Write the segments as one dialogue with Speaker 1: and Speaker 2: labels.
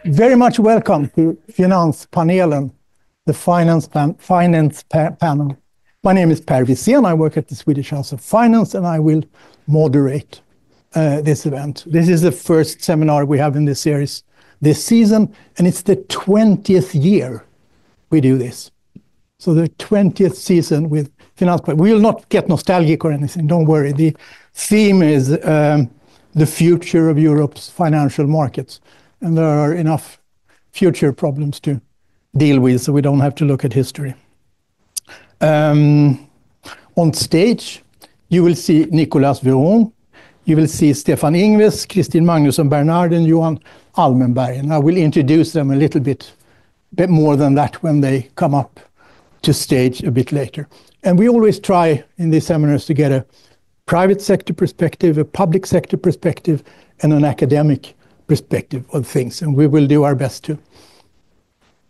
Speaker 1: Very much welcome to Finanspanelen, the finance panel. My name is Pehr Wissén. I work at the Swedish House of Finance, and I will moderate this event. This is the first seminar we have in this series this season, and it's the 20th year we do this. So the 20th season with Finanspanelen. We will not get nostalgic or anything, don't worry. The theme is the future of Europe's financial markets. And there are enough future problems to deal with, so we don't have to look at history. On stage, you will see Nicolas, Véron. You will see Stefan, Ingves, Kristin, Magnusson, Bernard, and Johan, Almenberg. And I will introduce them a little bit more than that when they come up to stage a bit later. And we always try in these seminars to get a private sector perspective, a public sector perspective, and an academic perspective of things, and we will do our best to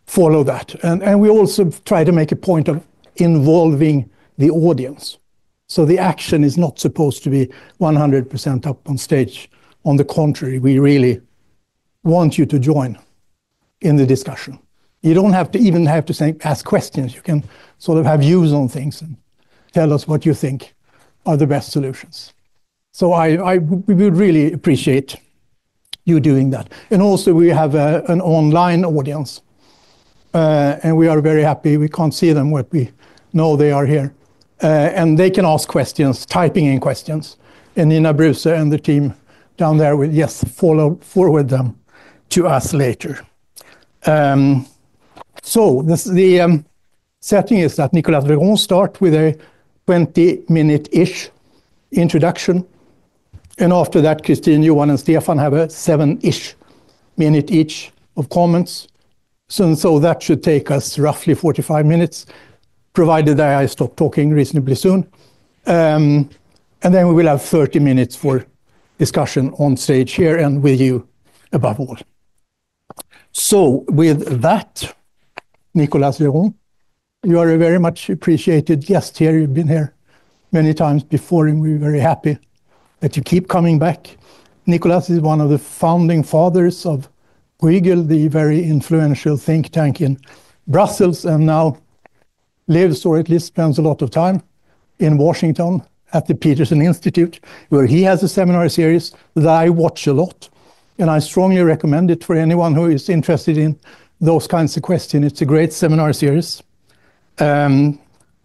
Speaker 1: follow that. And we also try to make a point of involving the audience. So the action is not supposed to be 100% up on stage. On the contrary, we really want you to join in the discussion. You don't have to ask questions. You can sort of have views on things and tell us what you think are the best solutions. So we would really appreciate you doing that. And also we have an online audience, and we are very happy. We can't see them, but we know they are here. And they can ask questions, typing in questions. And Nina Bruse and the team down there will, forward them to us later. So the setting is that Nicolas Véron start with a 20-minute-ish introduction. And after that, Kristin, Johan, and Stefan have a 7-ish minute each of comments. So that should take us roughly 45 minutes, provided that I stop talking reasonably soon. And then we will have 30 minutes for discussion on stage here and with you above all. So with that, Nicolas Véron, you are a very much appreciated guest here. You've been here many times before, and we're very happy that you keep coming back. Nicolas is one of the founding fathers of Bruegel, the very influential think tank in Brussels, and now lives, or at least spends a lot of time, in Washington at the Peterson Institute, where he has a seminar series that I watch a lot. And I strongly recommend it for anyone who is interested in those kinds of questions. It's a great seminar series. And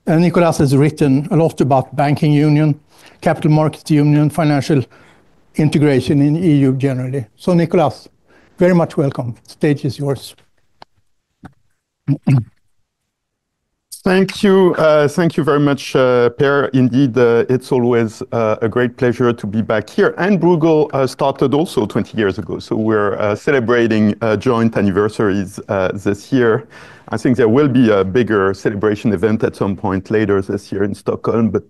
Speaker 1: Nicolas has written a lot about banking union, capital markets union, financial integration in EU generally. So Nicolas, very much welcome. The stage is yours.
Speaker 2: Thank you very much, Pehr. Indeed, it's always a great pleasure to be back here. And Bruegel started also 20 years ago, so we're celebrating joint anniversaries this year. I think there will be a bigger celebration event at some point later this year in Stockholm, but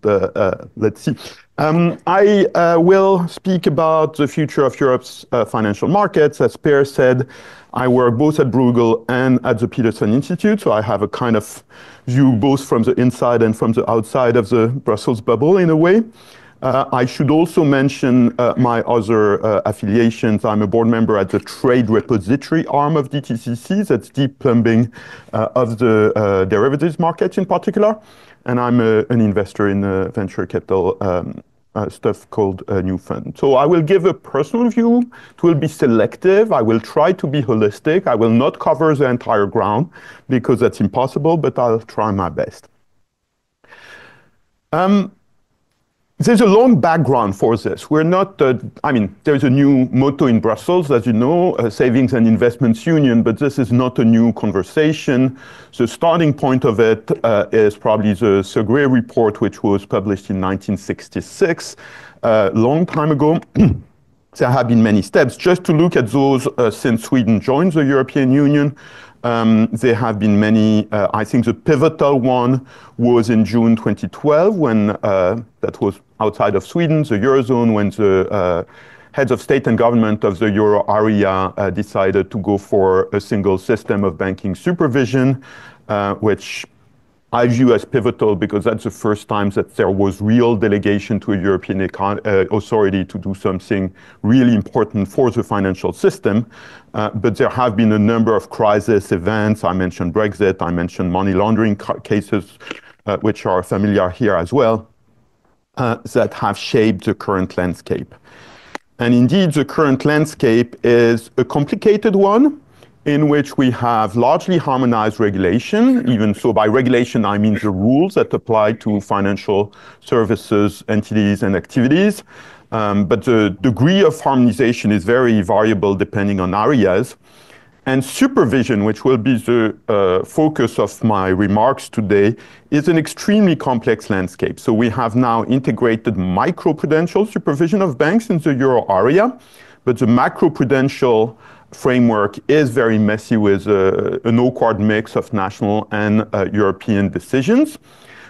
Speaker 2: let's see. I will speak about the future of Europe's financial markets. As Pehr said, I work both at Bruegel and at the Peterson Institute, so I have a kind of view both from the inside and from the outside of the Brussels bubble in a way. I should also mention my other affiliations. I'm a board member at the Trade Repository arm of DTCC, that's deep plumbing of the derivatives market in particular. And I'm an investor in venture capital stuff called a new fund. So I will give a personal view. It will be selective. I will try to be holistic. I will not cover the entire ground because that's impossible, but I'll try my best. There's a long background for this. We're not, there's a new motto in Brussels, as you know, Savings and Investments Union, but this is not a new conversation. The starting point of it is probably the Segre report, which was published in 1966, a long time ago. There have been many steps. Just to look at those since Sweden joined the European Union, there have been many. I think the pivotal one was in June 2012 when that was outside of Sweden, the Eurozone, when the heads of state and government of the Euro area decided to go for a single system of banking supervision, which I view as pivotal because that's the first time that there was real delegation to a European authority to do something really important for the financial system. But there have been a number of crisis events. I mentioned Brexit, I mentioned money laundering cases, which are familiar here as well, that have shaped the current landscape. And indeed, the current landscape is a complicated one, in which we have largely harmonized regulation. Even so, by regulation, I mean the rules that apply to financial services, entities, and activities. But the degree of harmonization is very variable depending on areas. And supervision, which will be the focus of my remarks today, is an extremely complex landscape. So we have now integrated microprudential supervision of banks in the euro area, but the macroprudential framework is very messy with an awkward mix of national and European decisions.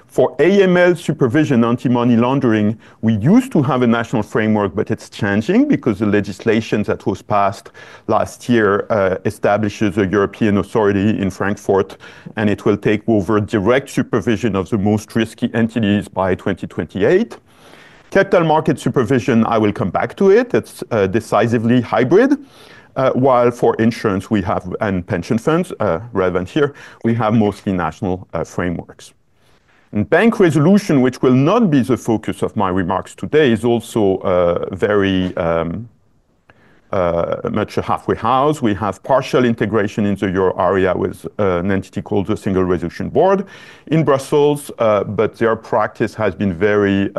Speaker 2: For AML supervision, anti-money laundering, we used to have a national framework, but it's changing because the legislation that was passed last year establishes a European authority in Frankfurt, and it will take over direct supervision of the most risky entities by 2028. Capital market supervision, I will come back to it. It's decisively hybrid. While for insurance we have, and pension funds, relevant here, we have mostly national frameworks. And bank resolution, which will not be the focus of my remarks today, is also very much a halfway house. We have partial integration in the euro area with an entity called the Single Resolution Board in Brussels, but their practice has been very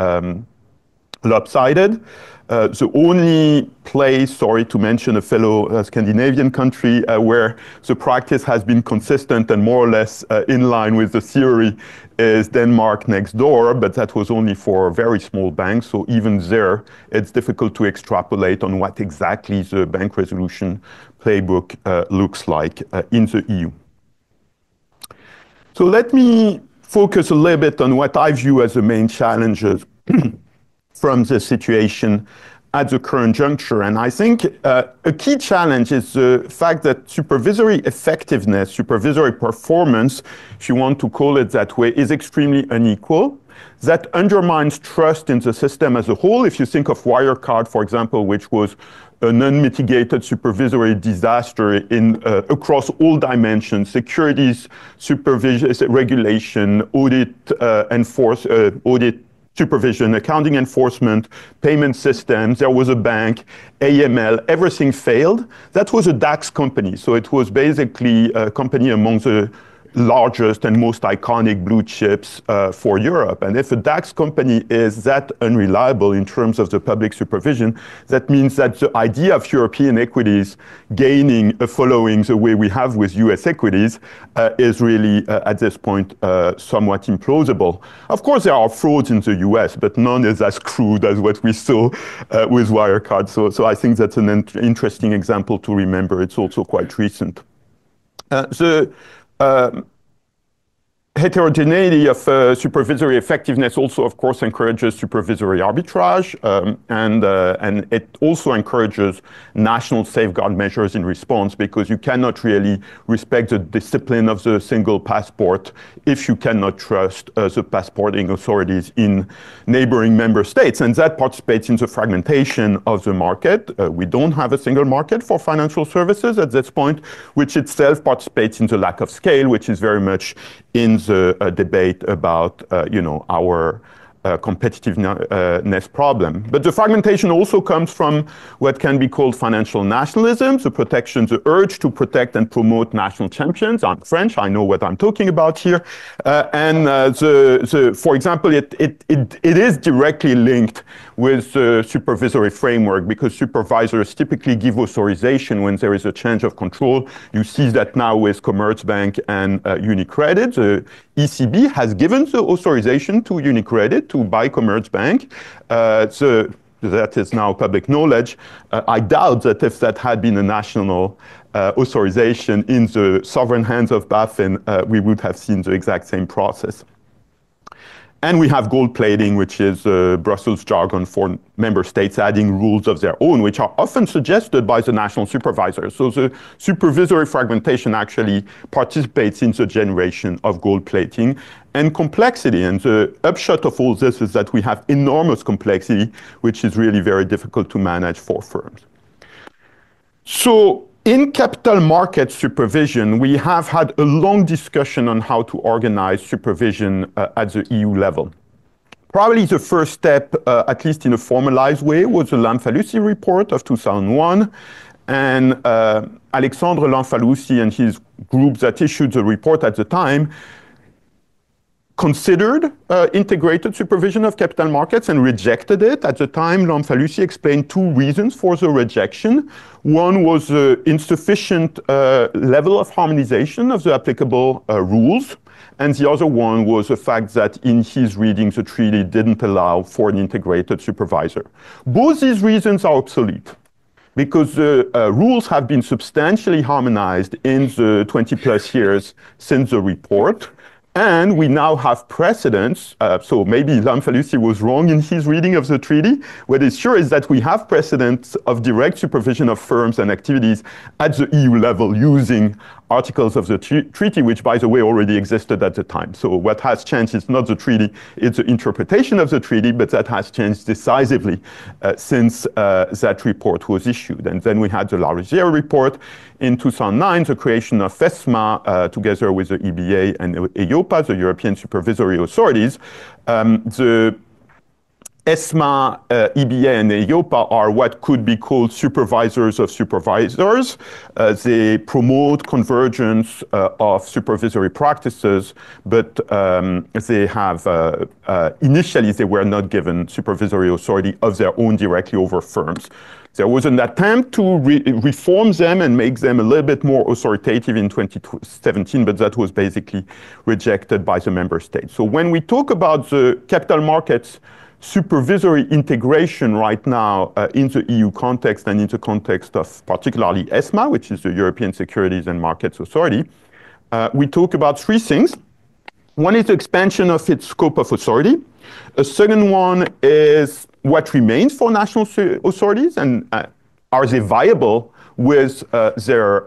Speaker 2: lopsided. The only place, sorry to mention a fellow Scandinavian country, where the practice has been consistent and more or less in line with the theory is Denmark next door, but that was only for very small banks. So even there, it's difficult to extrapolate on what exactly the bank resolution playbook looks like in the EU. So let me focus a little bit on what I view as the main challenges from the situation at the current juncture. And I think a key challenge is the fact that supervisory effectiveness, supervisory performance, if you want to call it that way, is extremely unequal. That undermines trust in the system as a whole. If you think of Wirecard, for example, which was an unmitigated supervisory disaster across all dimensions: securities, supervision, regulation, audit, audit, supervision, accounting enforcement, payment systems, there was a bank, AML, everything failed. That was a DAX company. So it was basically a company among the largest and most iconic blue chips for Europe. And if a DAX company is that unreliable in terms of the public supervision, that means that the idea of European equities gaining a following the way we have with US equities is really, at this point, somewhat implausible. Of course, there are frauds in the US, but none is as crude as what we saw with Wirecard. So I think that's an interesting example to remember. It's also quite recent. Heterogeneity of supervisory effectiveness also, of course, encourages supervisory arbitrage, and it also encourages national safeguard measures in response, because you cannot really respect the discipline of the single passport if you cannot trust the passporting authorities in neighboring member states. And that participates in the fragmentation of the market. We don't have a single market for financial services at this point, which itself participates in the lack of scale, which is very much in the debate about, our competitiveness problem. But the fragmentation also comes from what can be called financial nationalism, the urge to protect and promote national champions. I'm French, I know what I'm talking about here. For example, it is directly linked with the supervisory framework, because supervisors typically give authorization when there is a change of control. You see that now with Commerzbank and UniCredit. The ECB has given the authorization to UniCredit to buy Commerzbank. So that is now public knowledge. I doubt that if that had been a national authorization in the sovereign hands of BaFin, we would have seen the exact same process. And we have gold plating, which is Brussels jargon for member states adding rules of their own, which are often suggested by the national supervisors. So the supervisory fragmentation actually participates in the generation of gold plating and complexity. And the upshot of all this is that we have enormous complexity, which is really very difficult to manage for firms. So in capital market supervision, we have had a long discussion on how to organize supervision at the EU level. Probably the first step, at least in a formalized way, was the Lamfalussy report of 2001. And Alexandre Lamfalussy and his group that issued the report at the time considered integrated supervision of capital markets and rejected it. At the time, Lamfalussy explained two reasons for the rejection. One was the insufficient level of harmonization of the applicable rules. And the other one was the fact that in his reading, the treaty didn't allow for an integrated supervisor. Both these reasons are obsolete, because the rules have been substantially harmonized in the 20 plus years since the report. And we now have precedents, so maybe Lamfalussy was wrong in his reading of the treaty. What is sure is that we have precedents of direct supervision of firms and activities at the EU level using articles of the treaty, which, by the way, already existed at the time. So what has changed is not the treaty, it's the interpretation of the treaty, but that has changed decisively since that report was issued. And then we had the Larosière report in 2009, the creation of ESMA, together with the EBA and EIOPA, the European Supervisory Authorities. The ESMA, EBA, and EIOPA are what could be called supervisors of supervisors. They promote convergence of supervisory practices, but they have, initially they were not given supervisory authority of their own directly over firms. There was an attempt to reform them and make them a little bit more authoritative in 2017, but that was basically rejected by the member states. So when we talk about the capital markets supervisory integration right now in the EU context and in the context of particularly ESMA, which is the European Securities and Markets Authority, we talk about three things. One is the expansion of its scope of authority. A second one is what remains for national authorities, and are they viable with their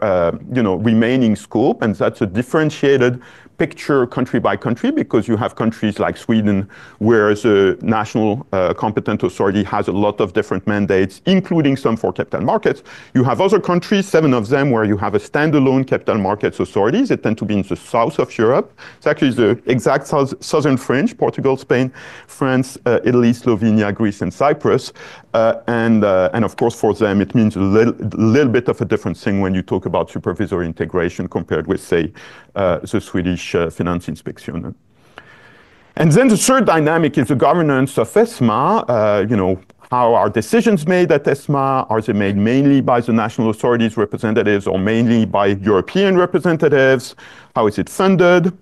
Speaker 2: remaining scope? And that's a differentiated picture country by country, because you have countries like Sweden where the national competent authority has a lot of different mandates, including some for capital markets. You have other countries, 7 of them, where you have a standalone capital markets authorities. They tend to be in the south of Europe. It's actually the exact southern fringe: Portugal, Spain, France, Italy, Slovenia, Greece, and Cyprus. And of course, for them, it means a little bit of a different thing when you talk about supervisory integration compared with, say, the Swedish Finansinspektionen. And then the third dynamic is the governance of ESMA. How are decisions made at ESMA? Are they made mainly by the national authorities representatives or mainly by European representatives? How is it funded?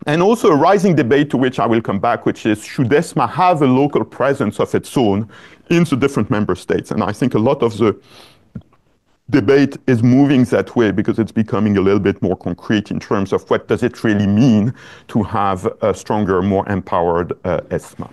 Speaker 2: And also a rising debate to which I will come back, which is, should ESMA have a local presence of its own in the different member states? And I think a lot of the debate is moving that way, because it's becoming a little bit more concrete in terms of what does it really mean to have a stronger, more empowered ESMA.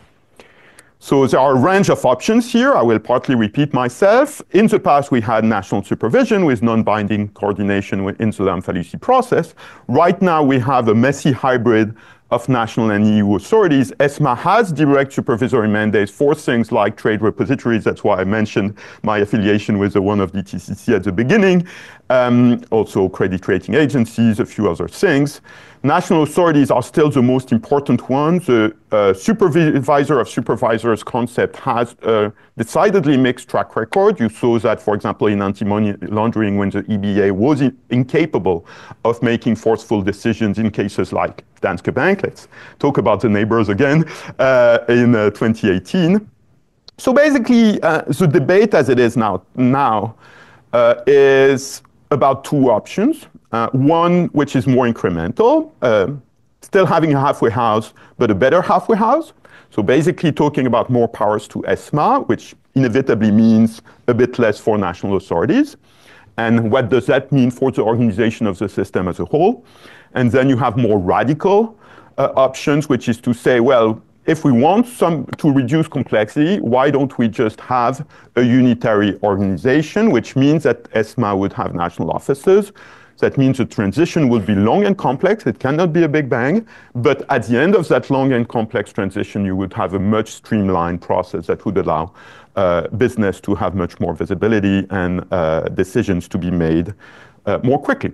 Speaker 2: So there are a range of options here. I will partly repeat myself. In the past, we had national supervision with non-binding coordination in the Lamfalussy process. Right now, we have a messy hybrid of national and EU authorities. ESMA has direct supervisory mandates for things like trade repositories. That's why I mentioned my affiliation with the one of DTCC at the beginning. Also credit rating agencies, a few other things. National authorities are still the most important ones. The supervisor of supervisors concept has a decidedly mixed track record. You saw that, for example, in anti-money laundering, when the EBA was incapable of making forceful decisions in cases like Danske Bank. Let's talk about the neighbors again in 2018. So basically, the debate as it is now is about two options. One which is more incremental, still having a halfway house, but a better halfway house. So basically talking about more powers to ESMA, which inevitably means a bit less for national authorities. And what does that mean for the organization of the system as a whole? And then you have more radical options, which is to say, well, if we want to reduce complexity, why don't we just have a unitary organization, which means that ESMA would have national offices. That means the transition will be long and complex. It cannot be a big bang. But at the end of that long and complex transition, you would have a much streamlined process that would allow business to have much more visibility and decisions to be made more quickly.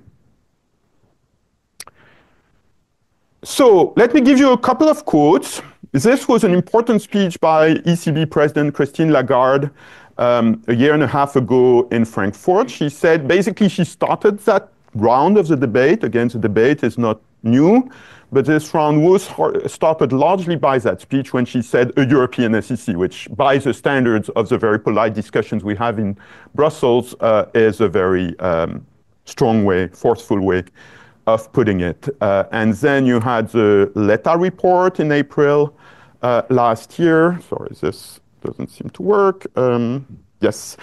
Speaker 2: So let me give you a couple of quotes. This was an important speech by ECB President Christine Lagarde a year and a half ago in Frankfurt. She said, basically, she started that round of the debate. Again, the debate is not new, but this round was started largely by that speech when she said a European SEC, which by the standards of the very polite discussions we have in Brussels is a very strong way, forceful way of putting it. And then you had the Letta report in April last year. Sorry, this doesn't seem to work. Yes,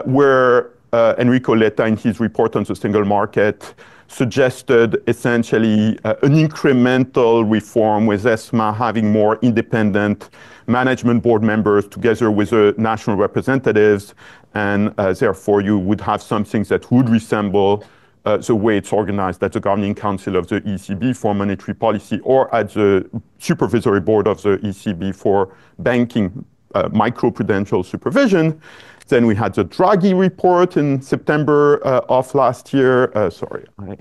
Speaker 2: where Enrico Letta, in his report on the single market, suggested essentially an incremental reform with ESMA having more independent management board members together with the national representatives, and therefore you would have something that would resemble the way it's organized at the Governing Council of the ECB for monetary policy or at the Supervisory Board of the ECB for banking microprudential supervision. Then we had the Draghi report in September of last year. Sorry, I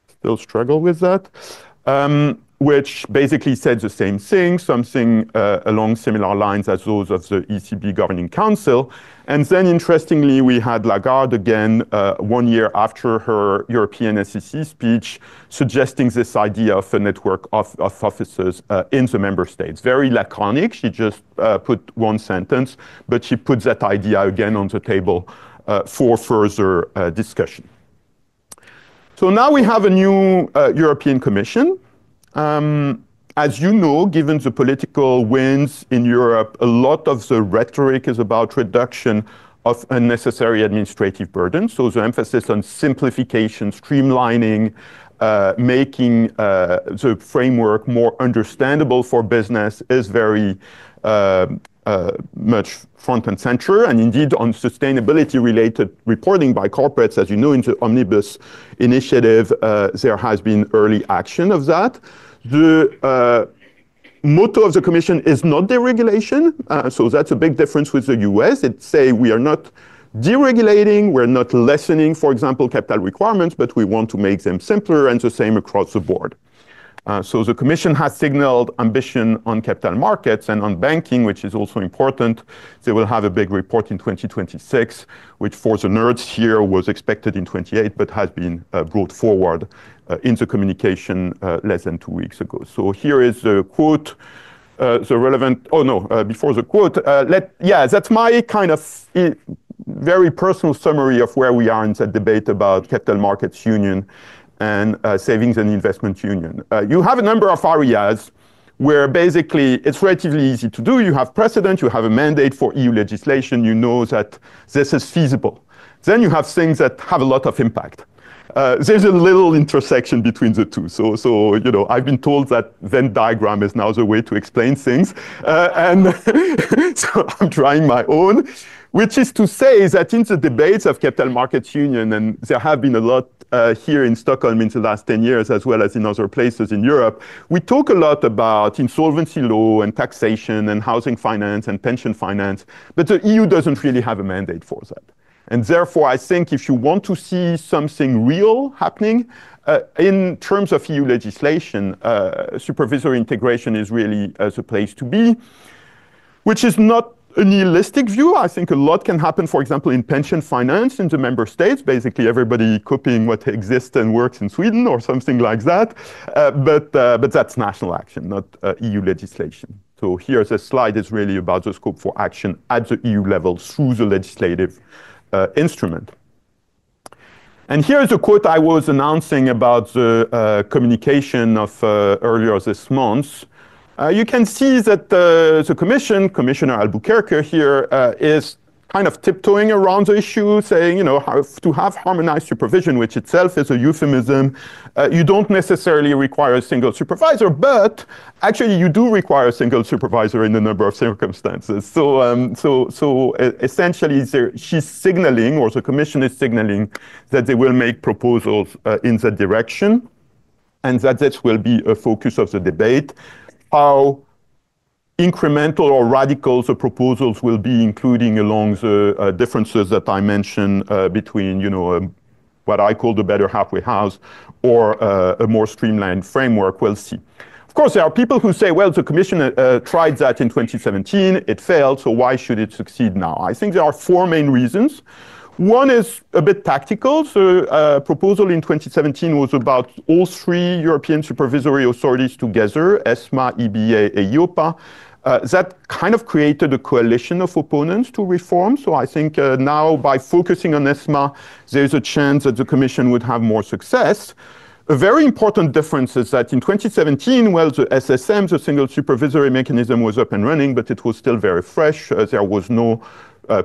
Speaker 2: still struggle with that. Which basically said the same thing, something along similar lines as those of the ECB Governing Council. And then, interestingly, we had Lagarde again 1 year after her European SEC speech, suggesting this idea of a network of offices in the member states. Very laconic. She just put one sentence, but she put that idea again on the table for further discussion. So now we have a new European Commission. As you know, given the political winds in Europe, a lot of the rhetoric is about reduction of unnecessary administrative burden. So the emphasis on simplification, streamlining, making the framework more understandable for business is very much front and center. And indeed, on sustainability-related reporting by corporates, as you know, in the Omnibus initiative, there has been early action of that. The motto of the Commission is not deregulation, so that's a big difference with the US. It say we are not deregulating, we're not lessening, for example, capital requirements, but we want to make them simpler, and the same across the board. So the Commission has signaled ambition on capital markets and on banking, which is also important. They will have a big report in 2026, which for the nerds here was expected in 28, but has been brought forward in the communication less than 2 weeks ago. So here is the quote, the relevant, before the quote, that's my kind of very personal summary of where we are in the debate about capital markets union and savings and investment union. You have a number of areas where basically it's relatively easy to do. You have precedent, you have a mandate for EU legislation, you know that this is feasible. Then you have things that have a lot of impact. There's a little intersection between the two. So you know, I've been told that Venn diagram is now the way to explain things. And so I'm trying my own, which is to say that in the debates of capital markets union, and there have been a lot here in Stockholm in the last 10 years, as well as in other places in Europe, we talk a lot about insolvency law and taxation and housing finance and pension finance, but the EU doesn't really have a mandate for that. And therefore, I think if you want to see something real happening in terms of EU legislation, supervisory integration is really the place to be, which is not a nihilistic view. I think a lot can happen, for example, in pension finance in the member states, basically everybody copying what exists and works in Sweden or something like that. But that's national action, not EU legislation. So here the slide is really about the scope for action at the EU level through the legislative instrument. And here's a quote I was announcing about the communication of earlier this month. You can see that the Commission, Commissioner Albuquerque here, is kind of tiptoeing around the issue, saying, to have harmonized supervision, which itself is a euphemism, you don't necessarily require a single supervisor, but actually you do require a single supervisor in a number of circumstances. So essentially, she's signaling, or the Commission is signaling, that they will make proposals in that direction, and that this will be a focus of the debate. How incremental or radical the proposals will be, including along the differences that I mentioned between, what I call the better halfway house or a more streamlined framework, we'll see. Of course, there are people who say, well, the Commission tried that in 2017, it failed, so why should it succeed now? I think there are four main reasons. One is a bit tactical. The proposal in 2017 was about all three European supervisory authorities together, ESMA, EBA, EIOPA. That kind of created a coalition of opponents to reform. So I think now by focusing on ESMA, there's a chance that the Commission would have more success. A very important difference is that in 2017, well, the SSM, the single supervisory mechanism, was up and running, but it was still very fresh. There was no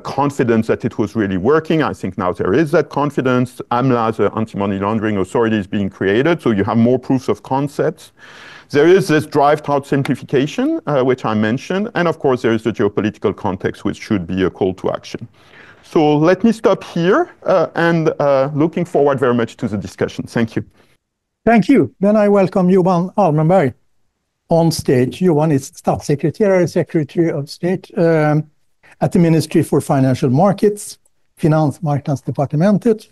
Speaker 2: confidence that it was really working. I think now there is that confidence. AMLA, the anti-money laundering authority, is being created, so you have more proofs of concepts. There is this drive towards simplification, which I mentioned, and of course there is the geopolitical context, which should be a call to action. So let me stop here, and looking forward very much to the discussion. Thank you.
Speaker 1: Thank you. Then I welcome Johan Almenberg on stage. Johan is Statssekreterare, Secretary of State at the Ministry for Financial Markets, Finansmarknadsdepartementet.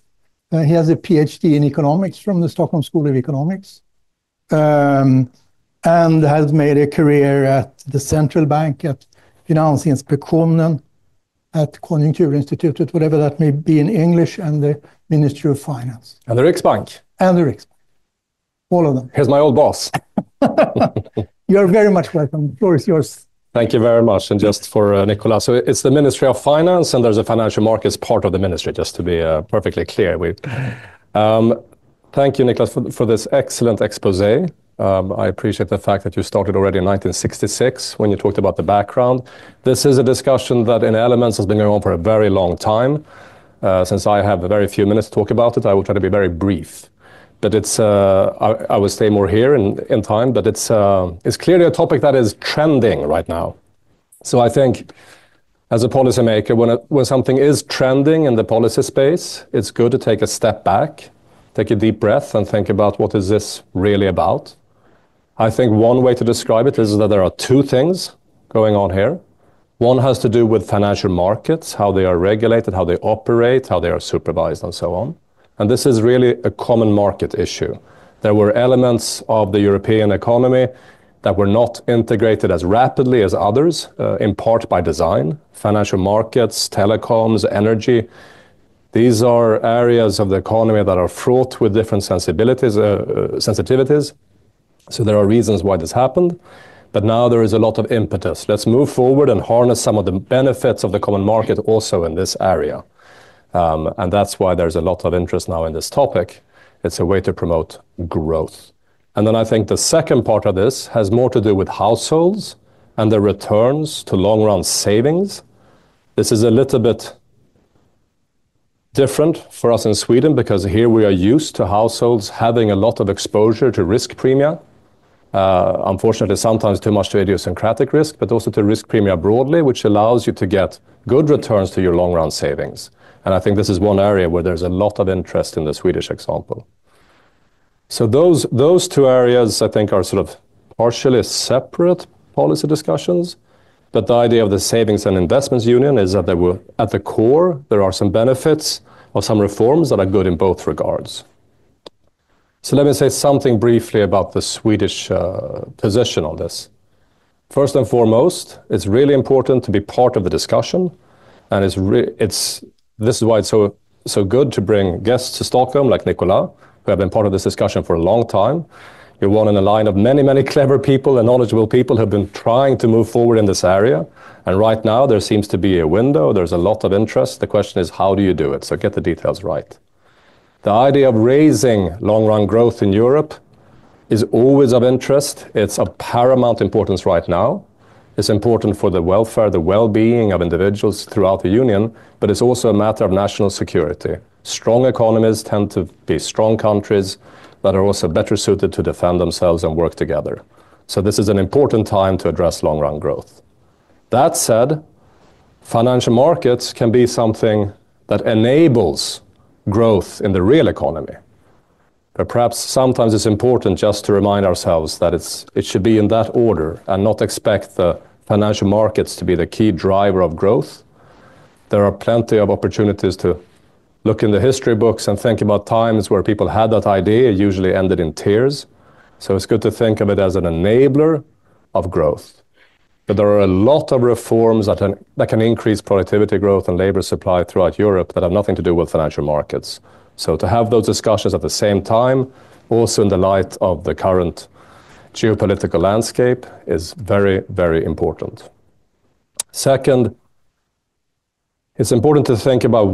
Speaker 1: He has a PhD in economics from the Stockholm School of Economics, and has made a career at the central bank, at Finansinspektionen, at Konjunkturinstitutet, whatever that may be in English, and the Ministry of Finance.
Speaker 3: And the Riksbank.
Speaker 1: And the Riksbank. All of them.
Speaker 3: Here's my old boss.
Speaker 1: You're very much welcome. The floor is yours.
Speaker 3: Thank you very much. And just for Nicolas, so it's the Ministry of Finance, and there's a financial markets part of the ministry, just to be perfectly clear. Thank you, Nicolas, for this excellent expose. I appreciate the fact that you started already in 1966 when you talked about the background. This is a discussion that in elements has been going on for a very long time. Since I have very few minutes to talk about it, I will try to be very brief. But it's, I will stay more here in time, but it's clearly a topic that is trending right now. So I think as a policymaker, when something is trending in the policy space, it's good to take a step back, take a deep breath and think about what is this really about. I think one way to describe it is that there are two things going on here. One has to do with financial markets, how they are regulated, how they operate, how they are supervised, and so on. And this is really a common market issue. There were elements of the European economy that were not integrated as rapidly as others, in part by design. Financial markets, telecoms, energy. These are areas of the economy that are fraught with different sensitivities. So there are reasons why this happened. But now there is a lot of impetus. Let's move forward and harness some of the benefits of the common market also in this area. And that's why there's a lot of interest now in this topic. It's a way to promote growth. And then I think the second part of this has more to do with households and the returns to long-run savings. This is a little bit different for us in Sweden because here we are used to households having a lot of exposure to risk premia. Unfortunately, sometimes too much to idiosyncratic risk, but also to risk premia broadly, which allows you to get good returns to your long-run savings. And I think this is one area where there's a lot of interest in the Swedish example. So those two areas, I think, are sort of partially separate policy discussions. But the idea of the Savings and Investments Union is that at the core, there are some benefits of some reforms that are good in both regards. So let me say something briefly about the Swedish position on this. First and foremost, it's really important to be part of the discussion. And this is why it's so good to bring guests to Stockholm like Nicolas, who have been part of this discussion for a long time. You're one in a line of many, many clever people and knowledgeable people who have been trying to move forward in this area. And right now there seems to be a window. There's a lot of interest. The question is, how do you do it? So get the details right. The idea of raising long-run growth in Europe is always of interest. It's of paramount importance right now. It's important for the welfare, the well-being of individuals throughout the Union, but it's also a matter of national security. Strong economies tend to be strong countries that are also better suited to defend themselves and work together. So this is an important time to address long-run growth. That said, financial markets can be something that enables growth in the real economy. But perhaps sometimes it's important just to remind ourselves that it should be in that order and not expect the financial markets to be the key driver of growth. There are plenty of opportunities to look in the history books and think about times where people had that idea, usually ended in tears. So it's good to think of it as an enabler of growth. But there are a lot of reforms that can increase productivity growth and labor supply throughout Europe that have nothing to do with financial markets. So to have those discussions at the same time, also in the light of the current geopolitical landscape, is very, very important. Second, it's important to think about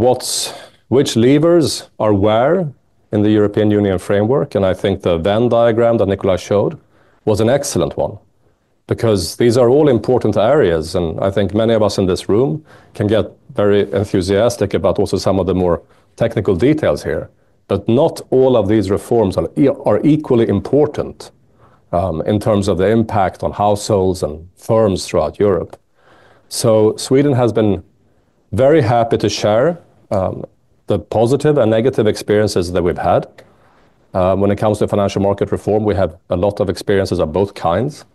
Speaker 3: which levers are where in the European Union framework, and I think the Venn diagram that Nicolas showed was an excellent one, because these are all important areas, and I think many of us in this room can get very enthusiastic about also some of the more technical details here, but not all of these reforms are equally important in terms of the impact on households and firms throughout Europe. So Sweden has been very happy to share the positive and negative experiences that we've had. When it comes to financial market reform, we have a lot of experiences of both kinds.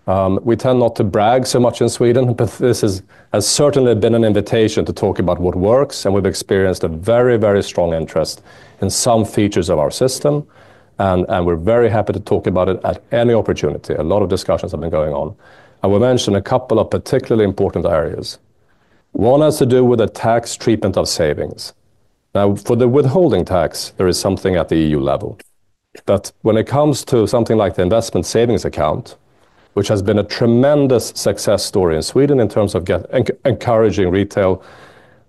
Speaker 3: We tend not to brag so much in Sweden, but this has certainly been an invitation to talk about what works, and we've experienced a very, very strong interest in some features of our system, and we're very happy to talk about it at any opportunity. A lot of discussions have been going on. I will mention a couple of particularly important areas. One has to do with the tax treatment of savings. Now, for the withholding tax, there is something at the EU level. But when it comes to something like the investment savings account, which has been a tremendous success story in Sweden in terms of encouraging retail,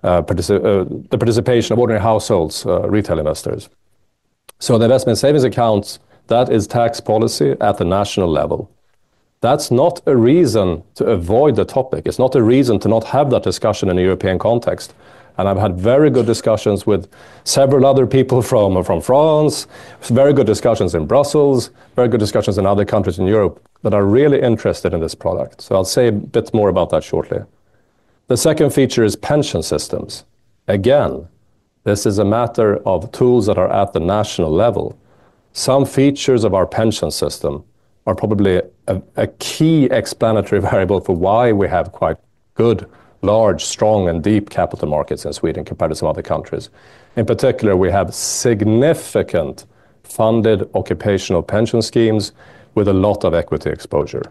Speaker 3: the participation of ordinary households, retail investors. So the investment savings accounts, that is tax policy at the national level. That's not a reason to avoid the topic. It's not a reason to not have that discussion in a European context. And I've had very good discussions with several other people from France, very good discussions in Brussels, very good discussions in other countries in Europe that are really interested in this product. So I'll say a bit more about that shortly. The second feature is pension systems. Again, this is a matter of tools that are at the national level. Some features of our pension system are probably a key explanatory variable for why we have quite good, large, strong, and deep capital markets in Sweden compared to some other countries. In particular, we have significant funded occupational pension schemes with a lot of equity exposure.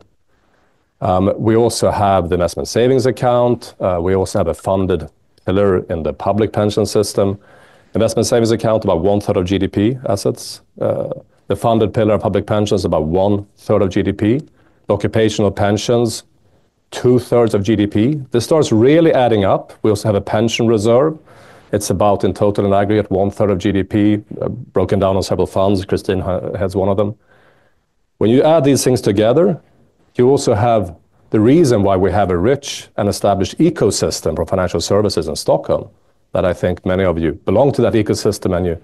Speaker 3: We also have the investment savings account. We also have a funded pillar in the public pension system. Investment savings account, about 1/3 of GDP assets. The funded pillar of public pensions, about 1/3 of GDP. The occupational pensions, 2/3 of GDP. This starts really adding up. We also have a pension reserve. It's about, in total and aggregate, 1/3 of GDP, broken down on several funds. Kristin has one of them. When you add these things together, you also have the reason why we have a rich and established ecosystem for financial services in Stockholm, that I think many of you belong to that ecosystem, and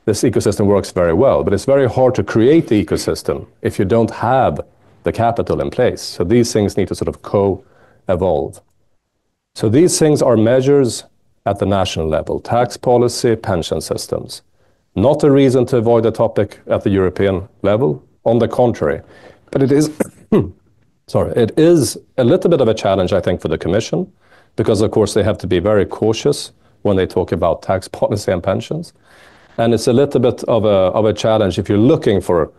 Speaker 3: this ecosystem works very well. But it's very hard to create the ecosystem if you don't have the capital in place. So these things need to sort of co-evolve. So these things are measures at the national level: tax policy, pension systems. Not a reason to avoid the topic at the European level, on the contrary. But it is, it is a little bit of a challenge, I think, for the Commission, because of course they have to be very cautious when they talk about tax policy and pensions. And it's a little bit of a challenge if you're looking for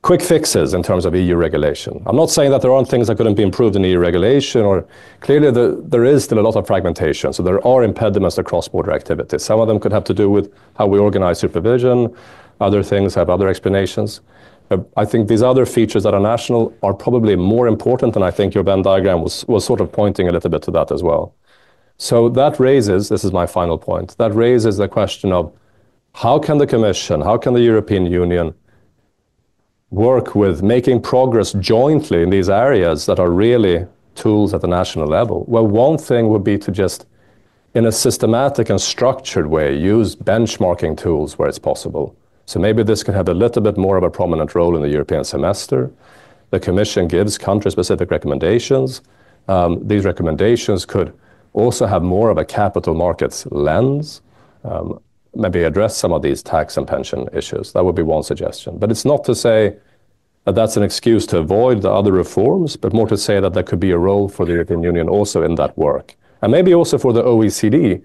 Speaker 3: quick fixes in terms of EU regulation. I'm not saying that there aren't things that couldn't be improved in EU regulation, or clearly there is still a lot of fragmentation. So there are impediments to cross-border activities. Some of them could have to do with how we organize supervision. Other things have other explanations. I think these other features that are national are probably more important, and I think your Venn diagram was sort of pointing a little bit to that as well. So that raises, this is my final point, that raises the question of how can the Commission, how can the European Union work with making progress jointly in these areas that are really tools at the national level? Well, one thing would be to just in a systematic and structured way, use benchmarking tools where it's possible. So maybe this could have a little bit more of a prominent role in the European semester. The Commission gives country-specific recommendations. These recommendations could also have more of a capital markets lens, maybe address some of these tax and pension issues. That would be one suggestion. But it's not to say that that's an excuse to avoid the other reforms, but more to say that there could be a role for the European Union also in that work. And maybe also for the OECD,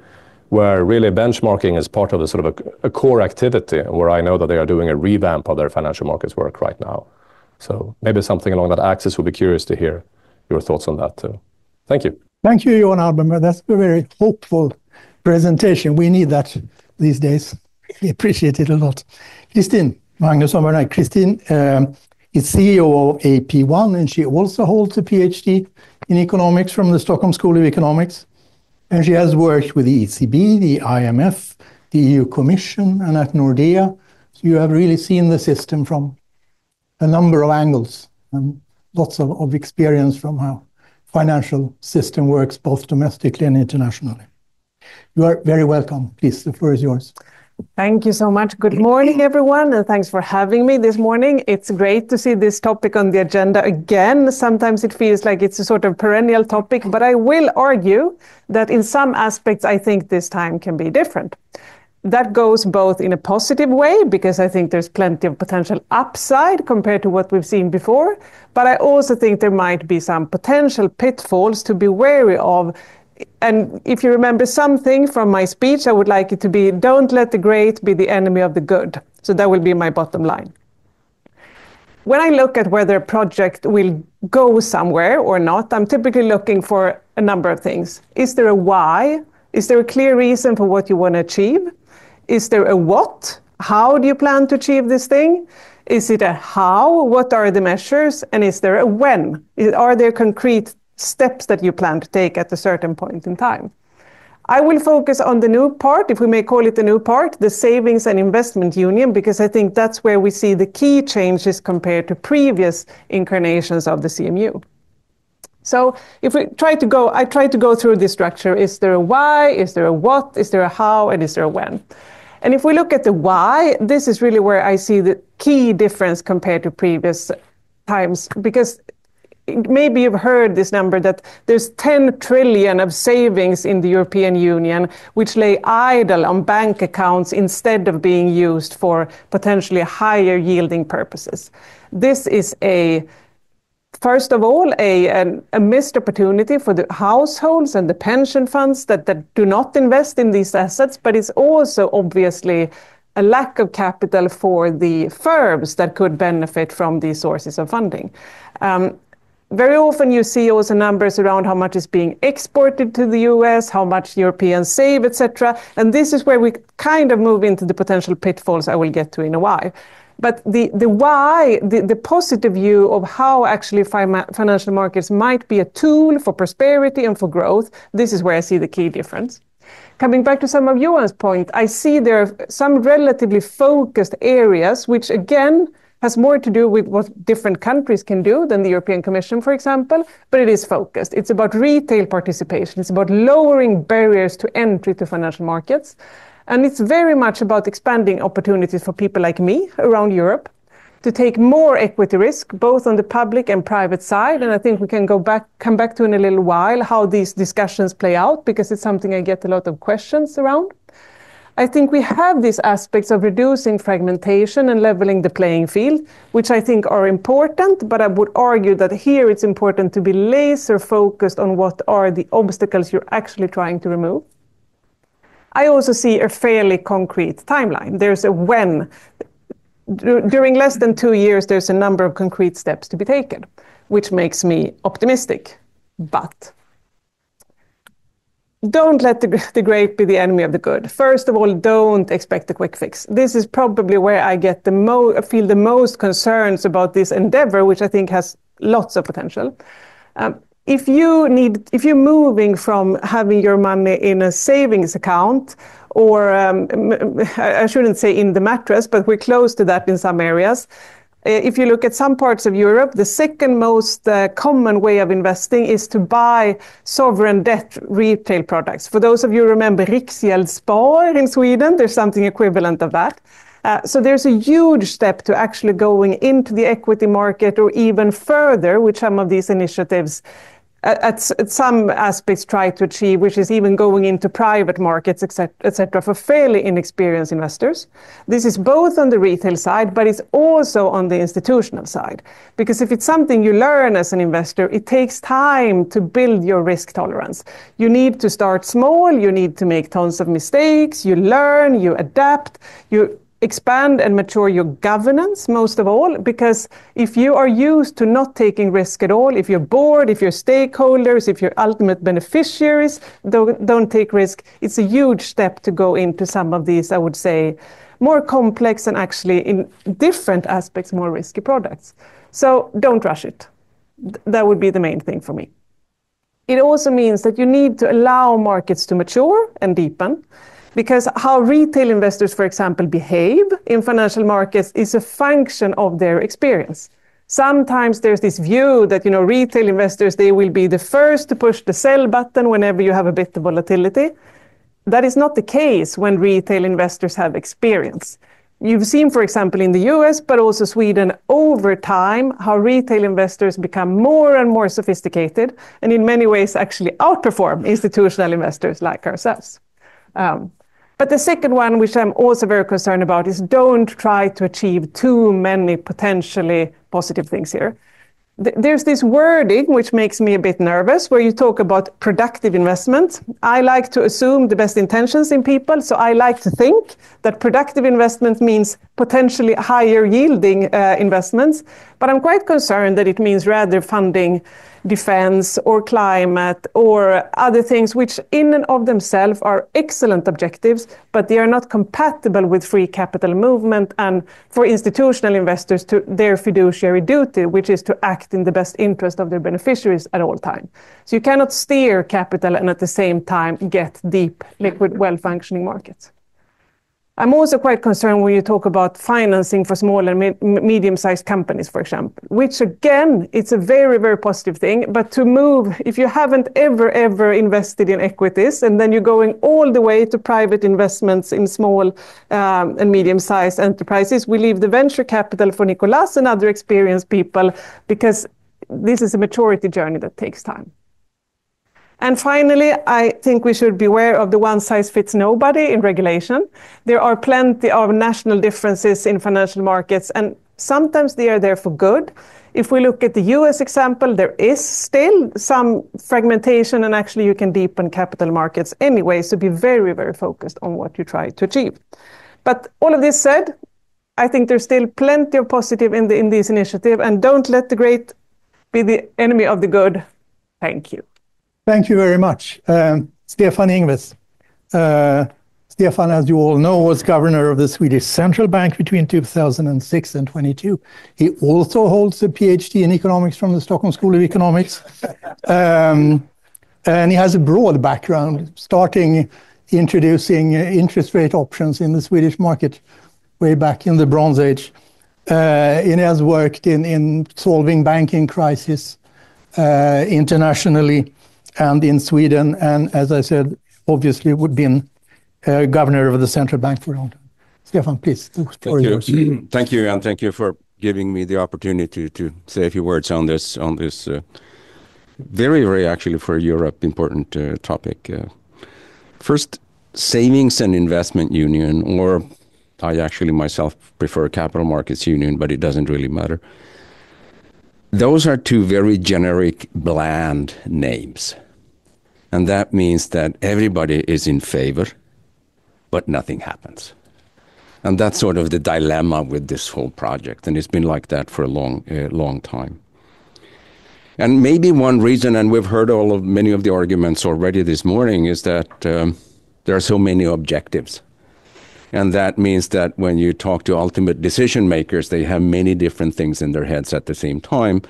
Speaker 3: where really benchmarking is part of the sort of a core activity, where I know that they are doing a revamp of their financial markets work right now. So maybe something along that axis. Would be curious to hear your thoughts on that too. Thank you.
Speaker 1: Thank you, Johan Almenberg. That's a very hopeful presentation. We need that these days. We appreciate it a lot. Kristin, Magnusson, Kristin is CEO of AP-fonden, and she also holds a PhD in economics from the Stockholm School of Economics. And she has worked with the ECB, the IMF, the EU Commission, and at Nordea. So you have really seen the system from a number of angles and lots of experience from how financial system works both domestically and internationally. You are very welcome. Please, the floor is yours.
Speaker 4: Thank you so much. Good morning, everyone, and thanks for having me this morning. It's great to see this topic on the agenda again. Sometimes it feels like it's a sort of perennial topic, but I will argue that in some aspects, I think this time can be different. That goes both in a positive way, because I think there's plenty of potential upside compared to what we've seen before, but I also think there might be some potential pitfalls to be wary of. And if you remember something from my speech, I would like it to be, don't let the great be the enemy of the good. So that will be my bottom line. When I look at whether a project will go somewhere or not, I'm typically looking for a number of things. Is there a why? Is there a clear reason for what you want to achieve? Is there a what? How do you plan to achieve this thing? Is it a how? What are the measures? And is there a when? Are there concrete steps that you plan to take at a certain point in time? I will focus on the new part, if we may call it the new part, the Savings and Investment Union, because I think that's where we see the key changes compared to previous incarnations of the CMU. So if we try to go through this structure. Is there a why? Is there a what? Is there a how? And is there a when? And if we look at the why, this is really where I see the key difference compared to previous times, because maybe you've heard this number that there's 10 trillion of savings in the European Union which lay idle on bank accounts instead of being used for potentially higher yielding purposes. This is first of all, a missed opportunity for the households and the pension funds that do not invest in these assets, but it's also obviously a lack of capital for the firms that could benefit from these sources of funding. Very often you see also numbers around how much is being exported to the US, how much Europeans save, etc. And this is where we kind of move into the potential pitfalls I will get to in a while. But the why, the positive view of how actually financial markets might be a tool for prosperity and for growth, this is where I see the key difference. Coming back to some of Johan's point, I see there are some relatively focused areas, which again has more to do with what different countries can do than the European Commission, for example, but it is focused. It's about retail participation. It's about lowering barriers to entry to financial markets. And it's very much about expanding opportunities for people like me around Europe to take more equity risk, both on the public and private side. And I think we can come back to in a little while how these discussions play out, because it's something I get a lot of questions around. I think we have these aspects of reducing fragmentation and leveling the playing field, which I think are important, but I would argue that here it's important to be laser focused on what are the obstacles you're actually trying to remove. I also see a fairly concrete timeline. There's a when. During less than 2 years, there's a number of concrete steps to be taken, which makes me optimistic. But don't let the great be the enemy of the good. First of all, don't expect a quick fix. This is probably where I get feel the most concerns about this endeavor, which I think has lots of potential. If you're moving from having your money in a savings account, or I shouldn't say in the mattress, but we're close to that in some areas, If you look at some parts of Europe, the second most common way of investing is to buy sovereign debt retail products. For those of you who remember Riksgäldsspar in Sweden, there's something equivalent of that. So there's a huge step to actually going into the equity market or even further, which some of these initiatives at some aspects try to achieve, which is even going into private markets, etc., for fairly inexperienced investors. This is both on the retail side, but it's also on the institutional side. Because if it's something you learn as an investor, it takes time to build your risk tolerance. You need to start small, you need to make tons of mistakes, you learn, you adapt, you expand and mature your governance, most of all, because if you are used to not taking risk at all, if your board, if your stakeholders, if your ultimate beneficiaries don't take risk, it's a huge step to go into some of these, I would say, more complex and actually in different aspects, more risky products. So don't rush it. That would be the main thing for me. It also means that you need to allow markets to mature and deepen. Because how retail investors, for example, behave in financial markets is a function of their experience. Sometimes there's this view that, retail investors, they will be the first to push the sell button whenever you have a bit of volatility. That is not the case when retail investors have experience. You've seen, for example, in the US, but also Sweden, over time, how retail investors become more and more sophisticated and in many ways actually outperform institutional investors like ourselves. But the second one, which I'm also very concerned about, is don't try to achieve too many potentially positive things here. There's this wording which makes me a bit nervous, where you talk about productive investment. I like to assume the best intentions in people, so I like to think that productive investment means potentially higher yielding investments, but I'm quite concerned that it means rather funding defense or climate or other things which in and of themselves are excellent objectives, but they are not compatible with free capital movement and for institutional investors to their fiduciary duty, which is to act in the best interest of their beneficiaries at all times. So you cannot steer capital and at the same time get deep, liquid, well-functioning markets. I'm also quite concerned when you talk about financing for small and medium-sized companies, for example, which again, it's a very, very positive thing. But to move, if you haven't ever invested in equities, and then you're going all the way to private investments in small and medium-sized enterprises, we leave the venture capital for Nicolas and other experienced people, because this is a maturity journey that takes time. And finally, I think we should beware of the one-size-fits-nobody in regulation. There are plenty of national differences in financial markets, and sometimes they are there for good. If we look at the US example, there is still some fragmentation, and actually you can deepen capital markets anyway, so be very, very focused on what you try to achieve. But all of this said, I think there's still plenty of positive in this initiative, and don't let the great be the enemy of the good. Thank you.
Speaker 1: Thank you very much. Stefan Ingves. Stefan, as you all know, was governor of the Swedish Central Bank between 2006 and 2022. He also holds a PhD in economics from the Stockholm School of Economics. And he has a broad background, starting introducing interest rate options in the Swedish market way back in the Bronze Age. He has worked in solving banking crisis internationally and in Sweden, and as I said, obviously would been governor of the central bank for a long time. Stefan, please, the floor is yours.
Speaker 5: Thank you, and thank you for giving me the opportunity to say a few words on this very, very actually for Europe important topic. First, savings and investment union, or I actually myself prefer capital markets union, but it doesn't really matter. Those are two very generic, bland names. And that means that everybody is in favor, but nothing happens. And that's sort of the dilemma with this whole project. And it's been like that for a long time. And maybe one reason, and we've heard many of the arguments already this morning, is that there are so many objectives. And that means that when you talk to ultimate decision makers, they have many different things in their heads at the same time.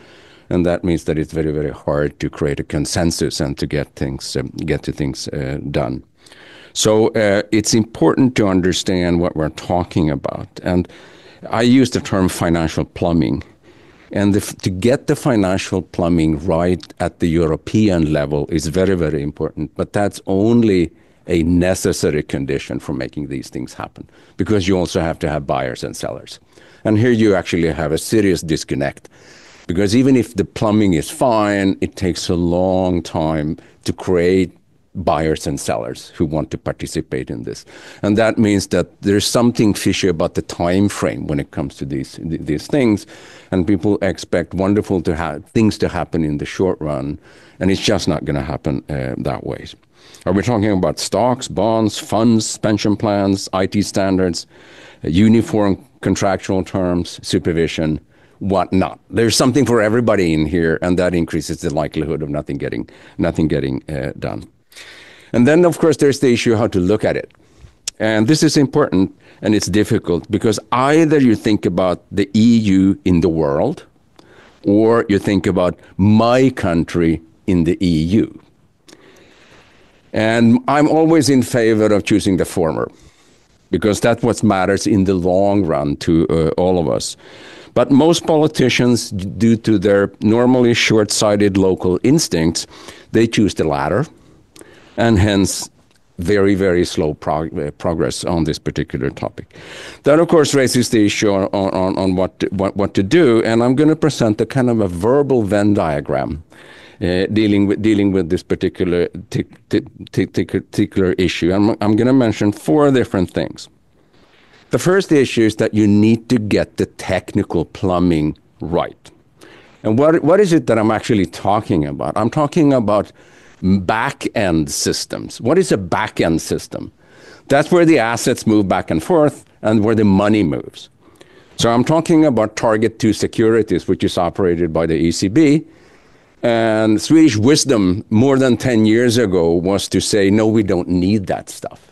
Speaker 5: And that means that it's very, very hard to create a consensus and to get things done. So it's important to understand what we're talking about. And I use the term financial plumbing. And to get the financial plumbing right at the European level is very, very important. But that's only a necessary condition for making these things happen, because you also have to have buyers and sellers. And here you actually have a serious disconnect, because even if the plumbing is fine, it takes a long time to create buyers and sellers who want to participate in this. And that means that there's something fishy about the time frame when it comes to these things. And people expect wonderful things to happen in the short run, and it's just not going to happen that way. Are we talking about stocks, bonds, funds, pension plans, IT standards, uniform contractual terms, supervision, whatnot? There's something for everybody in here, and that increases the likelihood of nothing getting done. And then, of course, there's the issue how to look at it. And this is important, and it's difficult, because either you think about the EU in the world, or you think about my country in the EU. And I'm always in favor of choosing the former, because that's what matters in the long run to all of us. But most politicians, due to their normally short-sighted local instincts, they choose the latter, and hence very, very slow progress on this particular topic. That, of course, raises the issue on what to do, and I'm going to present a kind of a verbal Venn diagram dealing with this particular issue. I'm going to mention 4 different things. The first issue is that you need to get the technical plumbing right. And what is it that I'm actually talking about? I'm talking about back-end systems. What is a back-end system? That's where the assets move back and forth and where the money moves. So I'm talking about Target 2 Securities, which is operated by the ECB. And Swedish wisdom more than 10 years ago was to say, no, we don't need that stuff.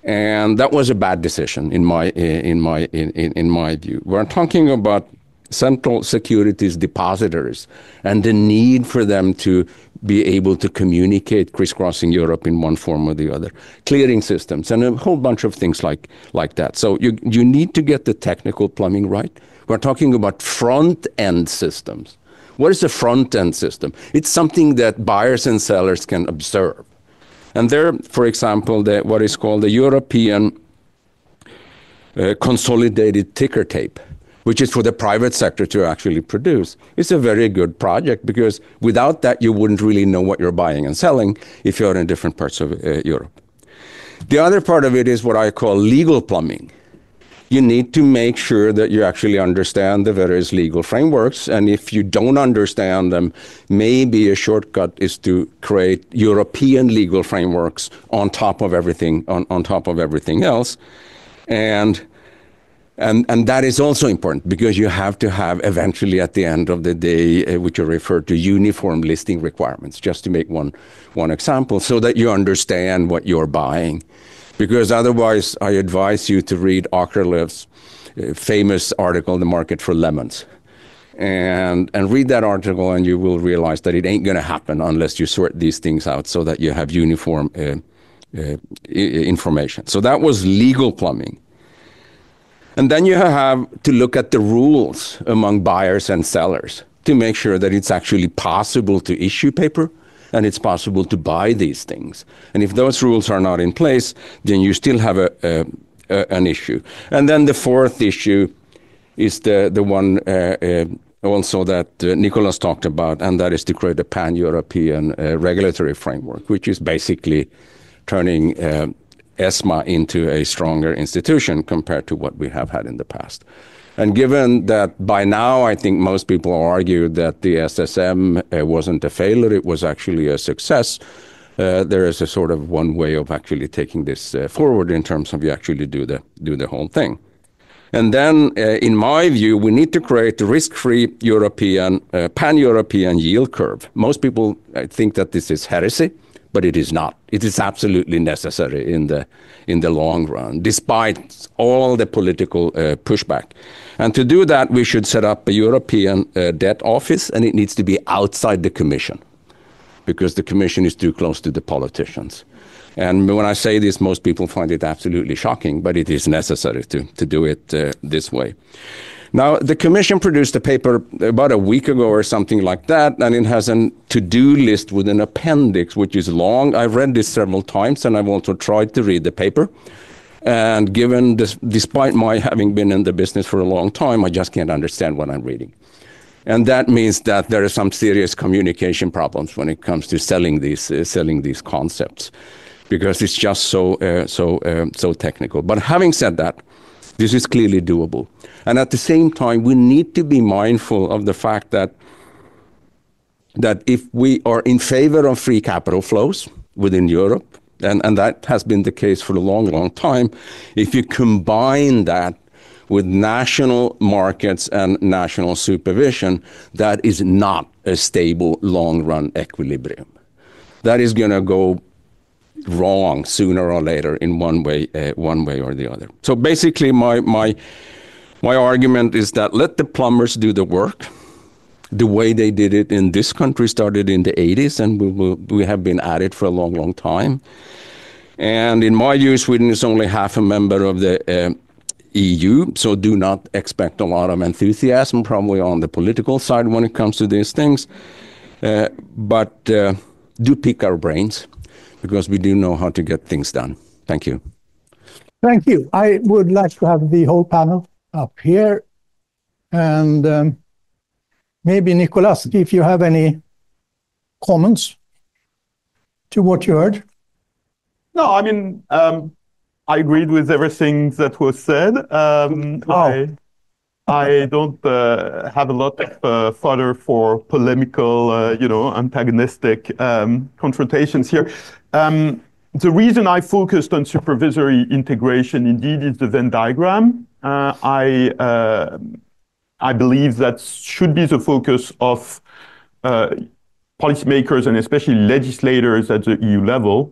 Speaker 5: And that was a bad decision in my view. We're talking about central securities depositors and the need for them to be able to communicate crisscrossing Europe in one form or the other, clearing systems, and a whole bunch of things like that. So you need to get the technical plumbing right. We're talking about front-end systems. What is a front-end system? It's something that buyers and sellers can observe. And there, for example, what is called the European consolidated ticker tape, which is for the private sector to actually produce. It's a very good project, because without that, you wouldn't really know what you're buying and selling if you're in different parts of Europe. The other part of it is what I call legal plumbing. You need to make sure that you actually understand the various legal frameworks, and if you don't understand them, maybe a shortcut is to create European legal frameworks on top of everything, on top of everything else. And that is also important, because you have to have eventually at the end of the day, which are referred to uniform listing requirements, just to make one example, so that you understand what you're buying. Because otherwise, I advise you to read Ockerlev's famous article, The Market for Lemons. And read that article, and you will realize that it ain't going to happen unless you sort these things out so that you have uniform information. So that was legal plumbing. And then you have to look at the rules among buyers and sellers to make sure that it's actually possible to issue paper and it's possible to buy these things. And if those rules are not in place, then you still have an issue. And then the fourth issue is the one also that Nicolas talked about, and that is to create a pan-European regulatory framework, which is basically turning ESMA into a stronger institution compared to what we have had in the past. And given that by now, I think most people argue that the SSM wasn't a failure, it was actually a success, there is a sort of one way of actually taking this forward in terms of you actually do the whole thing. And then, in my view, we need to create a risk-free European, pan-European yield curve. Most people think that this is heresy, but it is not. It is absolutely necessary in the long run, despite all the political pushback. And to do that, we should set up a European debt office, and it needs to be outside the Commission, because the Commission is too close to the politicians. And when I say this, most people find it absolutely shocking, but it is necessary to do it this way. Now, the Commission produced a paper about a week ago or something like that, and it has a to-do list with an appendix, which is long. I've read this several times, and I've also tried to read the paper. And given this, despite my having been in the business for a long time, I just can't understand what I'm reading. And that means that there are some serious communication problems when it comes to selling these concepts, because it's just so technical. But having said that, this is clearly doable. And at the same time, we need to be mindful of the fact that if we are in favor of free capital flows within Europe, and that has been the case for a long, long time, if you combine that with national markets and national supervision, that is not a stable long-run equilibrium. That is going to go wrong sooner or later in one way or the other. So basically, my argument is that let the plumbers do the work. The way they did it in this country started in the 80s, and we have been at it for a long, long time. And in my view, Sweden is only half a member of the EU, so do not expect a lot of enthusiasm probably on the political side when it comes to these things. But do pick our brains, because we do know how to get things done. Thank you.
Speaker 1: Thank you. I would like to have the whole panel up here. And maybe, Nicolas, if you have any comments to what you heard.
Speaker 2: No, I mean, I agreed with everything that was said. I don't have a lot of fodder for polemical, antagonistic confrontations here. The reason I focused on supervisory integration indeed is the Venn diagram. I believe that should be the focus of policymakers and especially legislators at the EU level.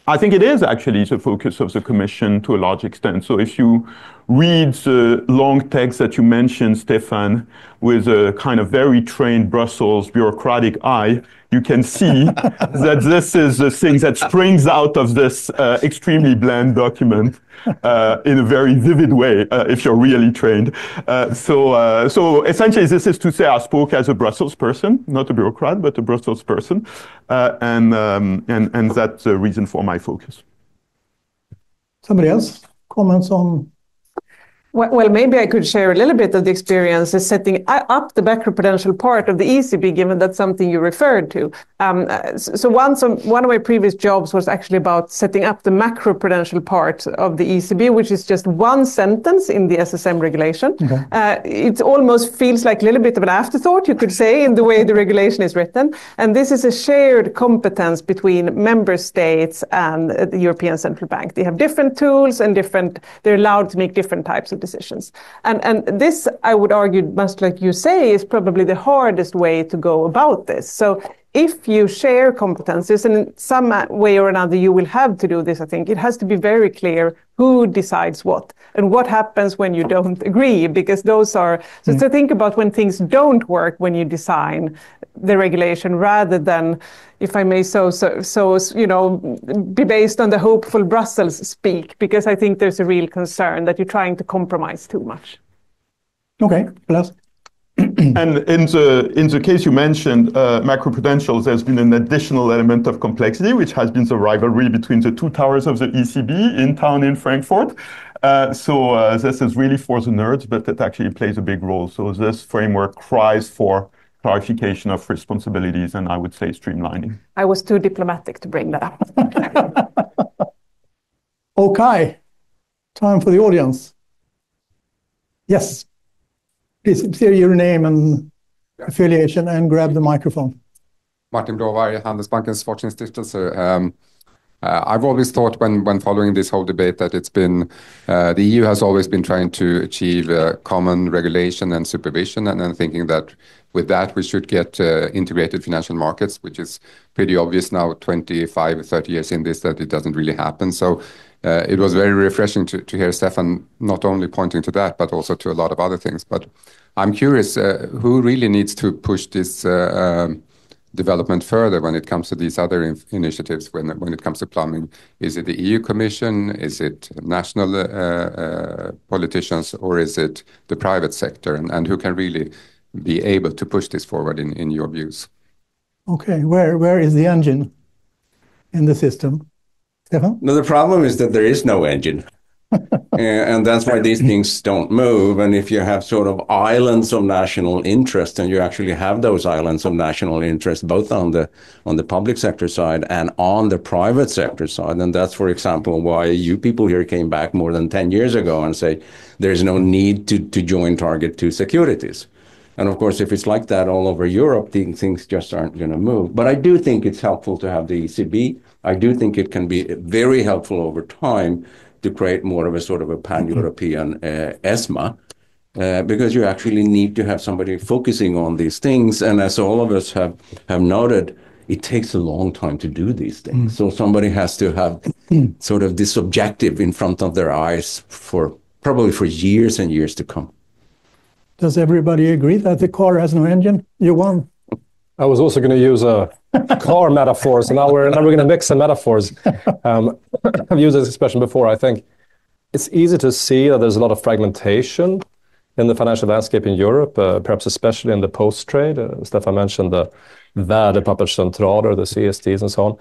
Speaker 2: I think it is actually the focus of the Commission to a large extent. So if you read the long text that you mentioned, Stefan, with a kind of very trained Brussels bureaucratic eye, you can see that this is the thing that springs out of this extremely bland document in a very vivid way, if you're really trained. So essentially, this is to say I spoke as a Brussels person, not a bureaucrat, but a Brussels person, and that's the reason for my focus.
Speaker 1: Somebody else? Comments on?
Speaker 4: Well, maybe I could share a little bit of the experience of setting up the macroprudential part of the ECB, given that's something you referred to. So one of my previous jobs was actually about setting up the macroprudential part of the ECB, which is just one sentence in the SSM regulation. Okay. It almost feels like a little bit of an afterthought, you could say, in the way the regulation is written. And this is a shared competence between member states and the European Central Bank. They have different tools and they're allowed to make different types of decisions. And this, I would argue, much like you say, is probably the hardest way to go about this. So if you share competences, and in some way or another you will have to do this, I think, it has to be very clear who decides what and what happens when you don't agree, because those are, so to think about when things don't work when you design the regulation, rather than, if I may be based on the hopeful Brussels speak, because I think there's a real concern that you're trying to compromise too much.
Speaker 1: Okay, plus.
Speaker 2: And in the case you mentioned, macroprudential, there's been an additional element of complexity, which has been the rivalry between the two towers of the ECB in town in Frankfurt. So this is really for the nerds, but it actually plays a big role. So this framework cries for clarification of responsibilities, and I would say streamlining.
Speaker 4: I was too diplomatic to bring that up.
Speaker 1: Okay, time for the audience. Yes. Please say your name and affiliation and grab the microphone.
Speaker 6: Martin Blåberg, Handelsbankens forskningsstiftelse. I've always thought when following this whole debate that it's been, the EU has always been trying to achieve common regulation and supervision, and then thinking that with that we should get integrated financial markets, which is pretty obvious now 25, 30 years in this that it doesn't really happen. So it was very refreshing to hear Stefan not only pointing to that, but also to a lot of other things. But I'm curious, who really needs to push this development further when it comes to these other initiatives, when it comes to plumbing? Is it the EU Commission? Is it national politicians? Or is it the private sector? And who can really be able to push this forward in your views?
Speaker 1: Okay, where is the engine in the system? Stefan?
Speaker 5: No, the problem is that there is no engine. And that's why these things don't move. And if you have sort of islands of national interest, and you actually have those islands of national interest, both on the public sector side and on the private sector side, and that's, for example, why you people here came back more than 10 years ago and say there's no need to join Target 2 securities. And of course, if it's like that all over Europe, things just aren't going to move. But I do think it's helpful to have the ECB. I do think it can be very helpful over time to create more of a sort of a pan-European ESMA, because you actually need to have somebody focusing on these things. And as all of us have noted, it takes a long time to do these things. So somebody has to have sort of this objective in front of their eyes probably for years and years to come.
Speaker 1: Does everybody agree that the car has no engine? Johan?
Speaker 3: I was also going to use a car metaphor, so now we're going to mix some metaphors. I've used this expression before. I think it's easy to see that there's a lot of fragmentation in the financial landscape in Europe, perhaps especially in the post-trade. Stefan mentioned the Värdepapperscentraler, the CSDs and so on.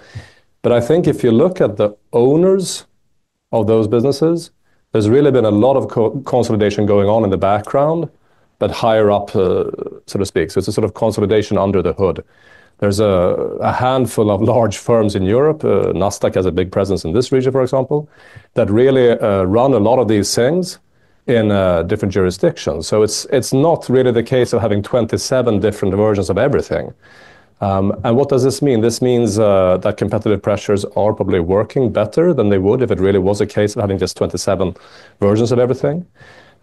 Speaker 3: But I think if you look at the owners of those businesses, there's really been a lot of consolidation going on in the background, but higher up, so to speak. So it's a sort of consolidation under the hood. There's a handful of large firms in Europe, Nasdaq has a big presence in this region, for example, that really run a lot of these things in different jurisdictions. So it's not really the case of having 27 different versions of everything. And what does this mean? This means that competitive pressures are probably working better than they would if it really was a case of having just 27 versions of everything.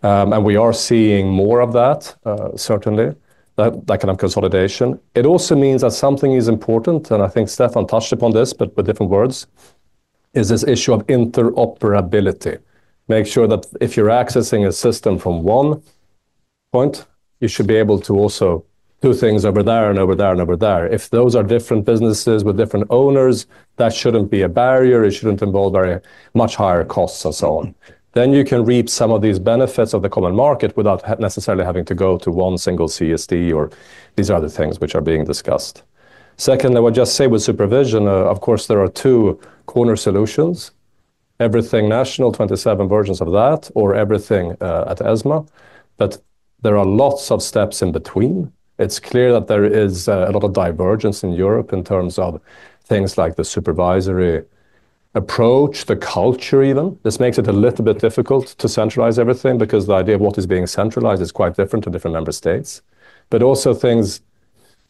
Speaker 3: And we are seeing more of that, certainly, that kind of consolidation. It also means that something is important, and I think Stefan touched upon this, but with different words, is this issue of interoperability. Make sure that if you're accessing a system from one point, you should be able to also do things over there and over there and over there. If those are different businesses with different owners, that shouldn't be a barrier. It shouldn't involve very much higher costs and so on. Then you can reap some of these benefits of the common market without necessarily having to go to one single CSD or these other things which are being discussed. Second, I would just say with supervision, of course, there are two corner solutions. Everything national, 27 versions of that, or everything at ESMA. But there are lots of steps in between. It's clear that there is a lot of divergence in Europe in terms of things like the supervisory approach, the culture even. This makes it a little bit difficult to centralize everything because the idea of what is being centralized is quite different in different member states. But also things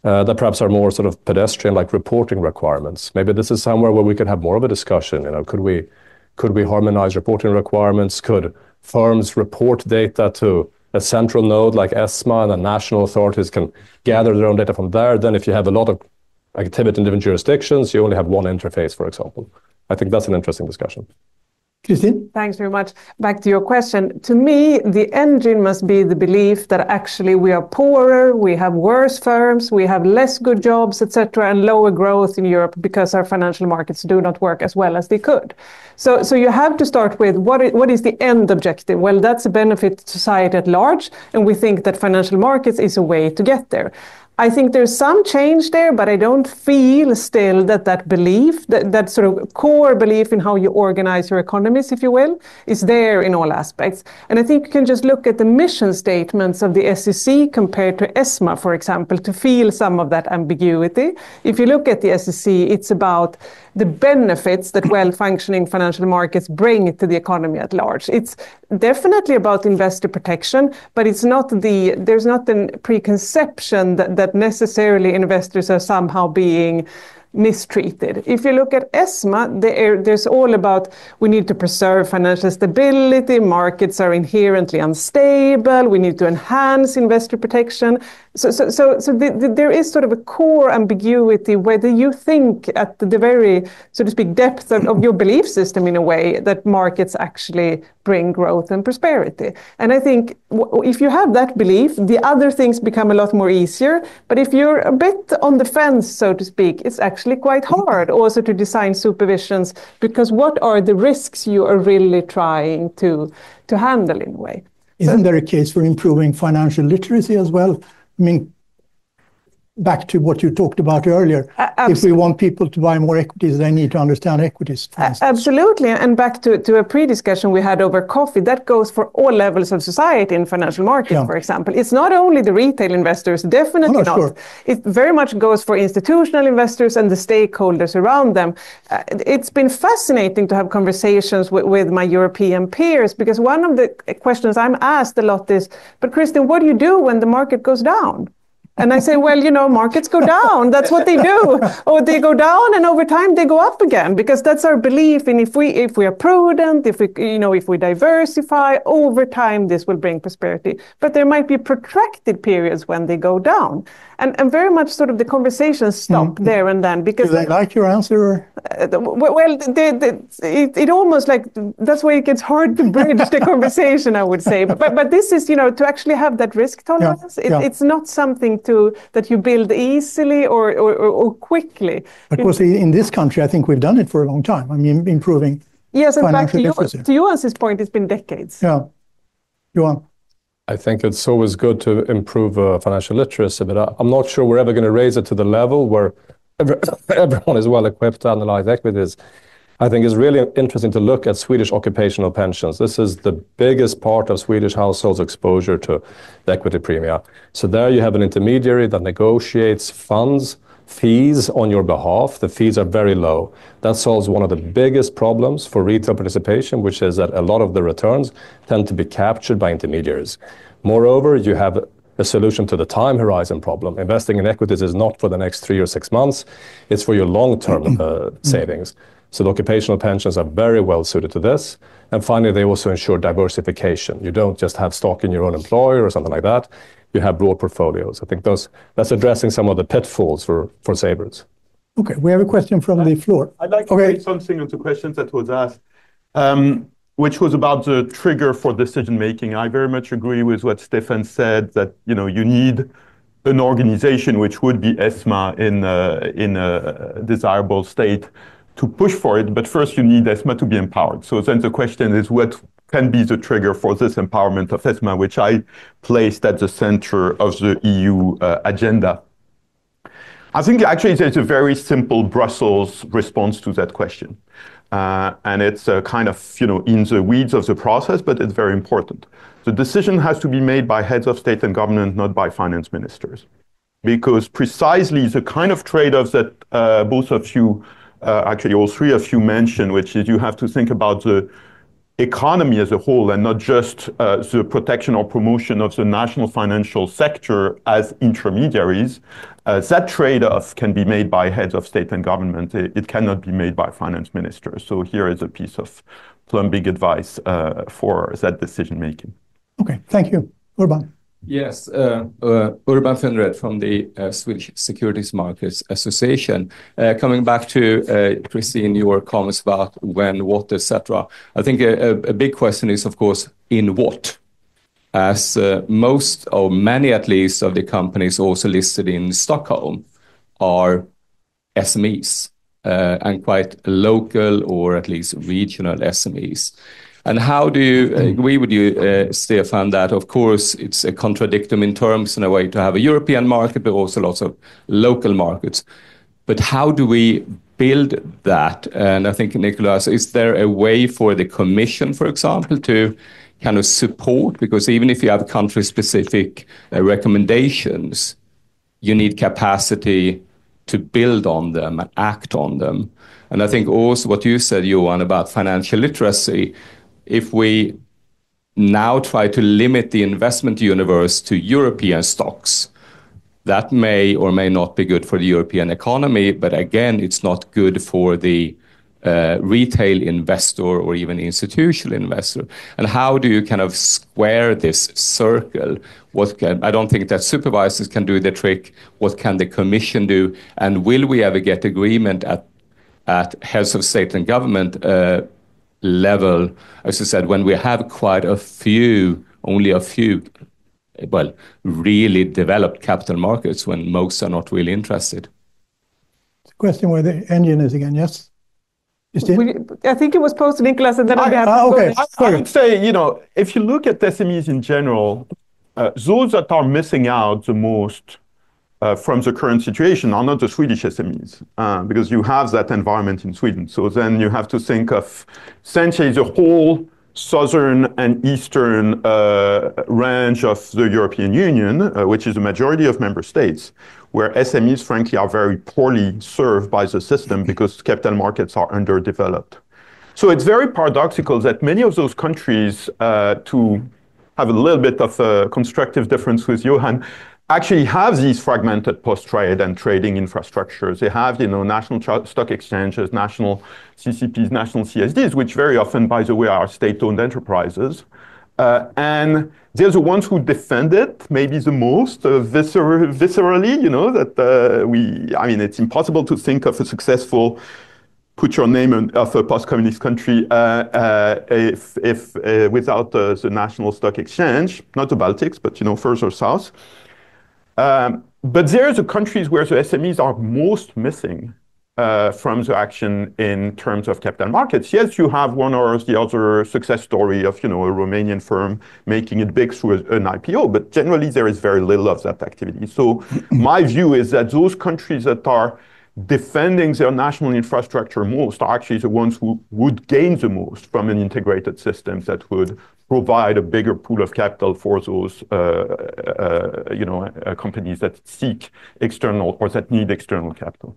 Speaker 3: that perhaps are more sort of pedestrian, like reporting requirements. Maybe this is somewhere where we could have more of a discussion. Could we harmonize reporting requirements? Could firms report data to a central node like ESMA, and the national authorities can gather their own data from there? Then if you have a lot of activity in different jurisdictions, you only have one interface, for example. I think that's an interesting discussion.
Speaker 1: Kristin?
Speaker 4: Thanks very much. Back to your question. To me, the engine must be the belief that actually we are poorer, we have worse firms, we have less good jobs, etc., and lower growth in Europe because our financial markets do not work as well as they could. So you have to start with what is the end objective? Well, that's a benefit to society at large, and we think that financial markets is a way to get there. I think there's some change there, but I don't feel still that belief, that sort of core belief in how you organize your economies, if you will, is there in all aspects. And I think you can just look at the mission statements of the SEC compared to ESMA, for example, to feel some of that ambiguity. If you look at the SEC, it's about the benefits that well-functioning financial markets bring to the economy at large. It's definitely about investor protection, but there's not the preconception that necessarily investors are somehow being mistreated. If you look at ESMA, there's all about we need to preserve financial stability, markets are inherently unstable, we need to enhance investor protection. So there is sort of a core ambiguity whether you think at the very, so to speak, depth of your belief system in a way that markets actually bring growth and prosperity. And I think if you have that belief, the other things become a lot more easier. But if you're a bit on the fence, so to speak, it's actually quite hard also to design supervisions, because what are the risks you are really trying to handle in a way?
Speaker 1: Isn't there a case for improving financial literacy as well? I mean, back to what you talked about earlier, if we want people to buy more equities, they need to understand equities.
Speaker 4: Absolutely. And back to a pre-discussion we had over coffee, that goes for all levels of society in financial markets, for example. It's not only the retail investors, definitely not. Sure. It very much goes for institutional investors and the stakeholders around them. It's been fascinating to have conversations with my European peers, because one of the questions I'm asked a lot is, but Kristin, what do you do when the market goes down? And I say, well, you know, markets go down. That's what they do. Or they go down, and over time they go up again, because that's our belief. And if we are prudent, if we diversify, over time this will bring prosperity. But there might be protracted periods when they go down, and very much sort of the conversations stop there and then. Because
Speaker 1: do they like your answer? Or?
Speaker 4: Well, it almost like that's why it gets hard to bridge the conversation, I would say. But this is, to actually have that risk tolerance. It's not something that you build easily or quickly.
Speaker 1: Because in this country, I think we've done it for a long time. I mean, improving financial literacy.
Speaker 4: To Johan's point, it's been decades.
Speaker 1: Yeah. Johan?
Speaker 3: I think it's always good to improve financial literacy, but I'm not sure we're ever going to raise it to the level where everyone is well equipped to analyze equities. I think it's really interesting to look at Swedish occupational pensions. This is the biggest part of Swedish households' exposure to the equity premia. So there you have an intermediary that negotiates fees on your behalf. The fees are very low. That solves one of the biggest problems for retail participation, which is that a lot of the returns tend to be captured by intermediaries. Moreover, you have a solution to the time horizon problem. Investing in equities is not for the next 3 or 6 months. It's for your long-term savings. So the occupational pensions are very well suited to this. And finally, they also ensure diversification. You don't just have stock in your own employer or something like that. You have broad portfolios. I think that's addressing some of the pitfalls for savers.
Speaker 1: Okay, we have a question from the floor.
Speaker 2: I'd like to say something on the questions that was asked, which was about the trigger for decision-making. I very much agree with what Stefan said, that you need an organization, which would be ESMA in a desirable state, to push for it. But first, you need ESMA to be empowered. So then the question is, what can be the trigger for this empowerment of ESMA, which I placed at the center of the EU agenda? I think actually there's a very simple Brussels response to that question. And it's kind of, in the weeds of the process, but it's very important. The decision has to be made by heads of state and government, not by finance ministers. Because precisely the kind of trade-offs that both of you, actually all three of you mentioned, which is you have to think about the economy as a whole and not just the protection or promotion of the national financial sector as intermediaries. That trade-off can be made by heads of state and government. It cannot be made by finance ministers. So here is a piece of plumbing advice for that decision-making.
Speaker 1: Okay, thank you. Urban.
Speaker 7: Yes, Urban Finred from the Swedish Securities Markets Association. Coming back to Kristin, your comments about when, what, etc. I think a big question is, of course, in what? As most, or many at least, of the companies also listed in Stockholm are SMEs and quite local or at least regional SMEs. And how do you agree with you, Stefan, that of course it's a contradictum in terms in a way to have a European market, but also lots of local markets. But how do we build that? And I think, Nicolas, is there a way for the Commission, for example, to kind of support? Because even if you have country-specific recommendations, you need capacity to build on them and act on them. And I think also what you said, Johan, about financial literacy, if we now try to limit the investment universe to European stocks, that may or may not be good for the European economy, but again, it's not good for the retail investor or even institutional investor. And how do you kind of square this circle? I don't think that supervisors can do the trick. What can the Commission do? And will we ever get agreement at heads of state and government level, as you said, when we have quite a few, only a few, well, really developed capital markets when most are not really interested?
Speaker 1: The question where the engine is again, yes?
Speaker 4: I think it was posed to Nicolas, and then
Speaker 1: okay.
Speaker 2: I would say, if you look at SMEs in general, those that are missing out the most from the current situation are not the Swedish SMEs, because you have that environment in Sweden. So then you have to think of essentially the whole southern and eastern range of the European Union, which is the majority of member states, where SMEs, frankly, are very poorly served by the system because capital markets are underdeveloped. So it's very paradoxical that many of those countries, to have a little bit of a constructive difference with Johan, actually have these fragmented post-trade and trading infrastructures. They have, national stock exchanges, national CCPs, national CSDs, which very often, by the way, are state-owned enterprises. And they're the ones who defend it maybe the most viscerally, it's impossible to think of a successful put your name of a post-communist country if without the national stock exchange, not the Baltics, but further south. But there are the countries where the SMEs are most missing from the action in terms of capital markets. Yes, you have one or the other success story of a Romanian firm making it big through an IPO, but generally there is very little of that activity. So my view is that those countries that are defending their national infrastructure most are actually the ones who would gain the most from an integrated system that would provide a bigger pool of capital for those companies that seek external or that need external capital.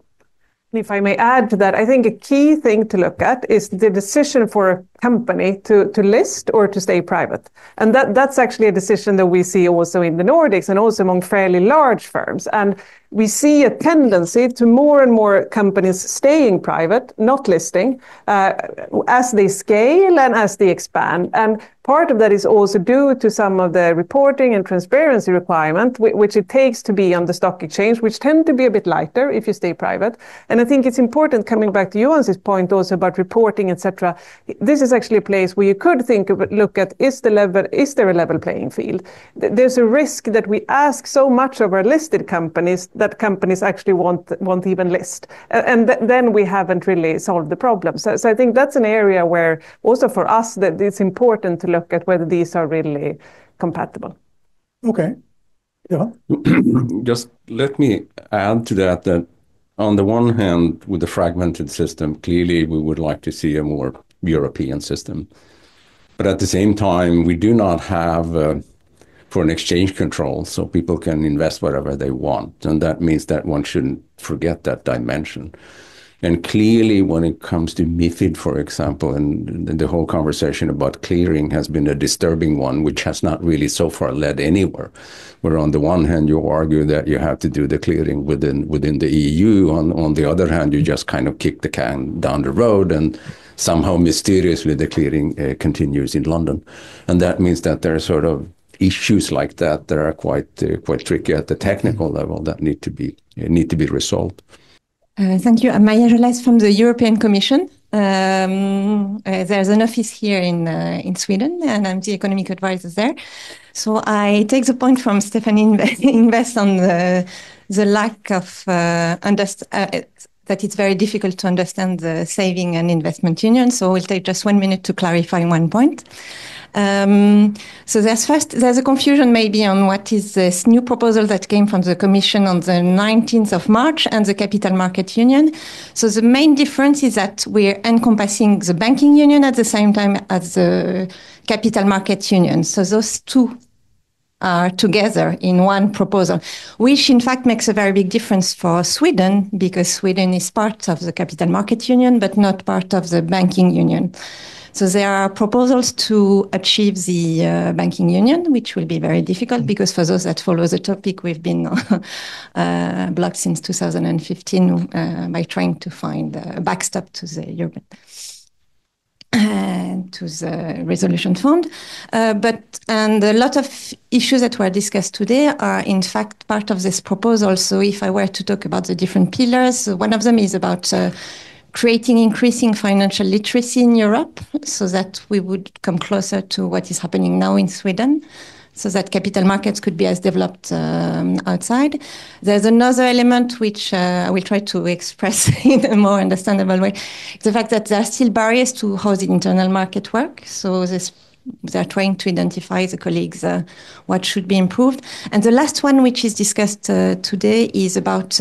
Speaker 4: If I may add to that, I think a key thing to look at is the decision for a company to list or to stay private. And that's actually a decision that we see also in the Nordics and also among fairly large firms. And we see a tendency to more and more companies staying private, not listing, as they scale and as they expand. And part of that is also due to some of the reporting and transparency requirement, which it takes to be on the stock exchange, which tend to be a bit lighter if you stay private. And I think it's important, coming back to Johan's point also about reporting, etc. This is actually a place where you could look at, is there a level playing field? There's a risk that we ask so much of our listed companies that companies actually won't even list. And then we haven't really solved the problem. So I think that's an area where also for us that it's important to look at whether these are really compatible.
Speaker 1: Okay. Yeah.
Speaker 5: Just let me add to that on the one hand, with the fragmented system, clearly we would like to see a more European system. But at the same time, we do not have foreign exchange control, so people can invest whatever they want. And that means that one shouldn't forget that dimension. And clearly, when it comes to MiFID, for example, and the whole conversation about clearing has been a disturbing one, which has not really so far led anywhere. Where on the one hand, you argue that you have to do the clearing within the EU. On the other hand, you just kind of kick the can down the road, and somehow mysteriously the clearing continues in London. And that means that there are sort of issues like that are quite tricky at the technical level that need to be resolved.
Speaker 8: Thank you. I'm Maya Jolas from the European Commission. There's an office here in Sweden, and I'm the economic advisor there. So I take the point from Stefan Ingves on the lack of that it's very difficult to understand the saving and investment union. So we'll take just 1 minute to clarify one point. So there's a confusion maybe on what is this new proposal that came from the Commission on the 19th of March and the Capital Market Union. So the main difference is that we're encompassing the banking union at the same time as the Capital Market Union. So those two are together in one proposal, which in fact makes a very big difference for Sweden, because Sweden is part of the Capital Market Union, but not part of the banking union. So there are proposals to achieve the banking union, which will be very difficult because for those that follow the topic, we've been blocked since 2015 by trying to find a backstop to the European to the resolution fund. And a lot of issues that were discussed today are in fact part of this proposal. So if I were to talk about the different pillars, one of them is about creating increasing financial literacy in Europe so that we would come closer to what is happening now in Sweden, so that capital markets could be as developed outside. There's another element which I will try to express in a more understandable way. The fact that there are still barriers to how the internal market works. So they're trying to identify, the colleagues, what should be improved. And the last one, which is discussed today, is about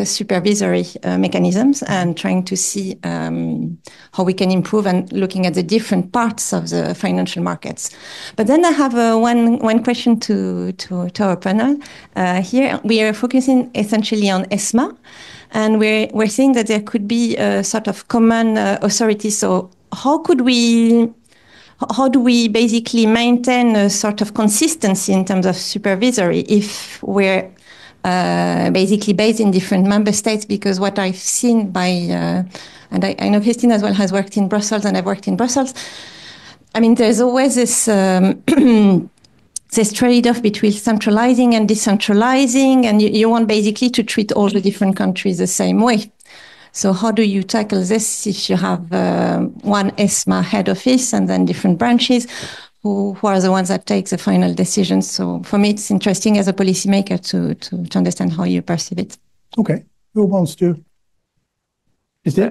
Speaker 8: supervisory mechanisms and trying to see how we can improve and looking at the different parts of the financial markets. But then I have one question to our panel. Here we are focusing essentially on ESMA, and we're seeing that there could be a sort of common authority. So how do we basically maintain a sort of consistency in terms of supervisory if we're basically based in different member states? Because what I've seen and I know Kristin as well has worked in Brussels, and I've worked in Brussels. I mean, there's always this this trade-off between centralizing and decentralizing, and you want basically to treat all the different countries the same way. So how do you tackle this if you have one ESMA head office and then different branches? Who are the ones that take the final decisions? So for me, it's interesting as a policymaker to understand how you perceive it.
Speaker 1: Okay, who wants to?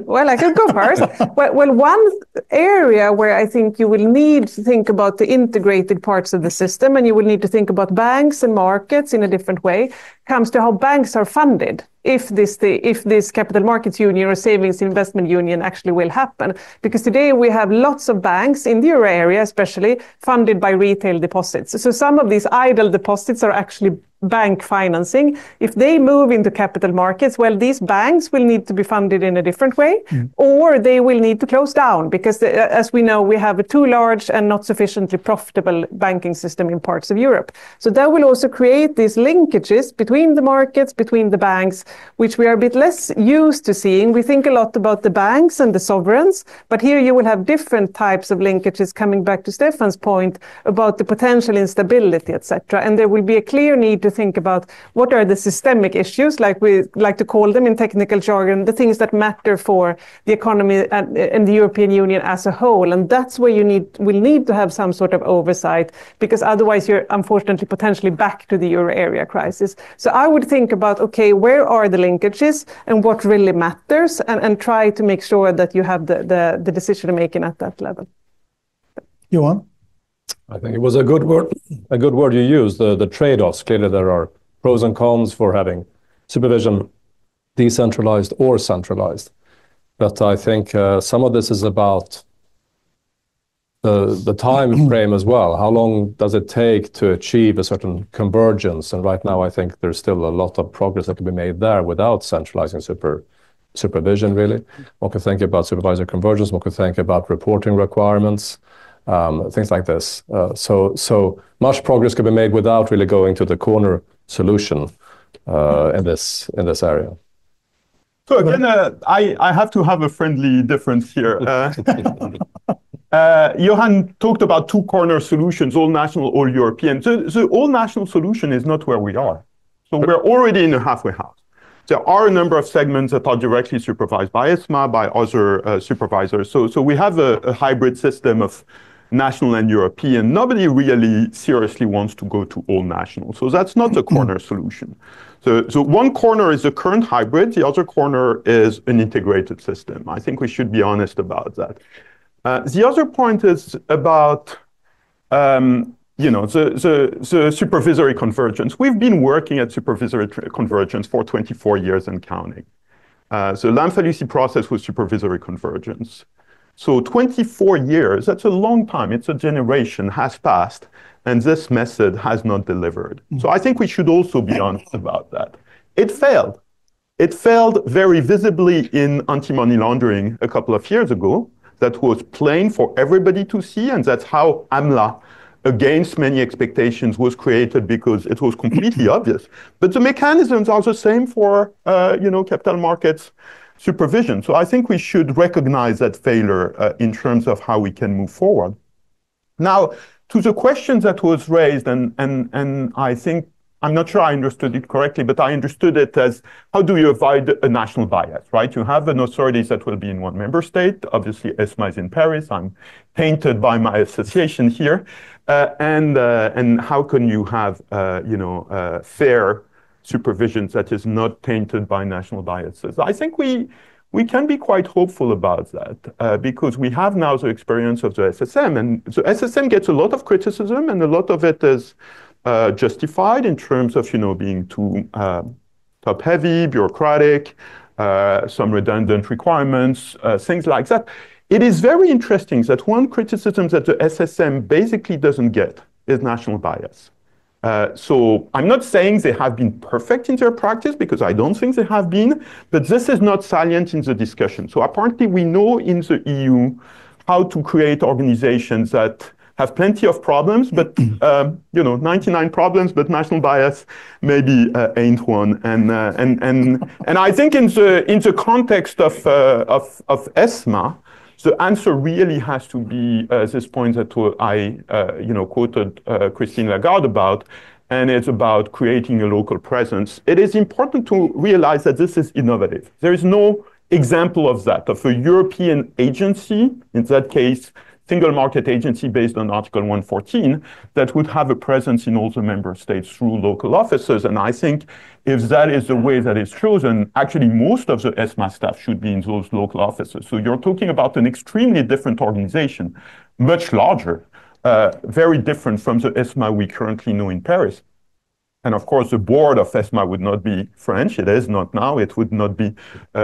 Speaker 4: Well, I can go first. Well, one area where I think you will need to think about the integrated parts of the system, and you will need to think about banks and markets in a different way, comes to how banks are funded. If this capital markets union or savings investment union actually will happen. Because today we have lots of banks in the euro area, especially funded by retail deposits. So some of these idle deposits are actually bank financing. If they move into capital markets, well, these banks will need to be funded in a different way, or they will need to close down because, as we know, we have a too large and not sufficiently profitable banking system in parts of Europe. So that will also create these linkages between the markets, between the banks, which we are a bit less used to seeing. We think a lot about the banks and the sovereigns, but here you will have different types of linkages, coming back to Stefan's point about the potential instability, etc. And there will be a clear need to think about what are the systemic issues, like we like to call them in technical jargon, the things that matter for the economy and the European Union as a whole. And that's where you will need to have some sort of oversight, because otherwise you're unfortunately potentially back to the euro area crisis. So I would think about, okay, where are the linkages and what really matters, and try to make sure that you have the decision making at that level.
Speaker 1: Johan?
Speaker 3: I think it was a good word you used, the trade-offs. Clearly there are pros and cons for having supervision decentralized or centralized. But I think some of this is about the time frame as well. How long does it take to achieve a certain convergence? And right now I think there's still a lot of progress that can be made there without centralizing supervision, really. One could think about supervisor convergence, one could think about reporting requirements, things like this. So much progress could be made without really going to the corner solution in this area.
Speaker 2: So again, I have to have a friendly difference here. Johan talked about two corner solutions, all national, all European. So all national solution is not where we are. So we're already in a halfway house. There are a number of segments that are directly supervised by ESMA, by other supervisors. So we have a hybrid system of national and European. Nobody really seriously wants to go to all national. So that's not the corner solution. So one corner is the current hybrid, the other corner is an integrated system. I think we should be honest about that. The other point is about the supervisory convergence. We've been working at supervisory convergence for 24 years and counting. So Lamfalussy process was supervisory convergence. So 24 years, that's a long time. It's a generation has passed, and this method has not delivered. So I think we should also be honest about that. It failed. It failed very visibly in anti-money laundering a couple of years ago. That was plain for everybody to see, and that's how AMLA, against many expectations, was created, because it was completely obvious. But the mechanisms are the same for capital markets supervision. So I think we should recognize that failure in terms of how we can move forward. Now, to the question that was raised, and I think I'm not sure I understood it correctly, but I understood it as how do you avoid a national bias, right? You have an authority that will be in one member state. Obviously, ESMA is in Paris. I'm tainted by my association here. And how can you have, fair supervision that is not tainted by national biases? I think we can be quite hopeful about that because we have now the experience of the SSM, and the SSM gets a lot of criticism, and a lot of it is justified in terms of being too top-heavy, bureaucratic, some redundant requirements, things like that. It is very interesting that one criticism that the SSM basically doesn't get is national bias. So I'm not saying they have been perfect in their practice, because I don't think they have been, but this is not salient in the discussion. So apparently we know in the EU how to create organizations that have plenty of problems, but 99 problems, but national bias maybe ain't one. And I think in the context of ESMA, the answer really has to be this point that I quoted Christine Lagarde about, and it's about creating a local presence. It is important to realize that this is innovative. There is no example of that, of a European agency, in that case, single market agency based on Article 114, that would have a presence in all the member states through local offices. And I think if that is the way that is chosen, actually most of the ESMA staff should be in those local offices. So you're talking about an extremely different organization, much larger, very different from the ESMA we currently know in Paris. And of course, the board of ESMA would not be French. It is not now. It would not be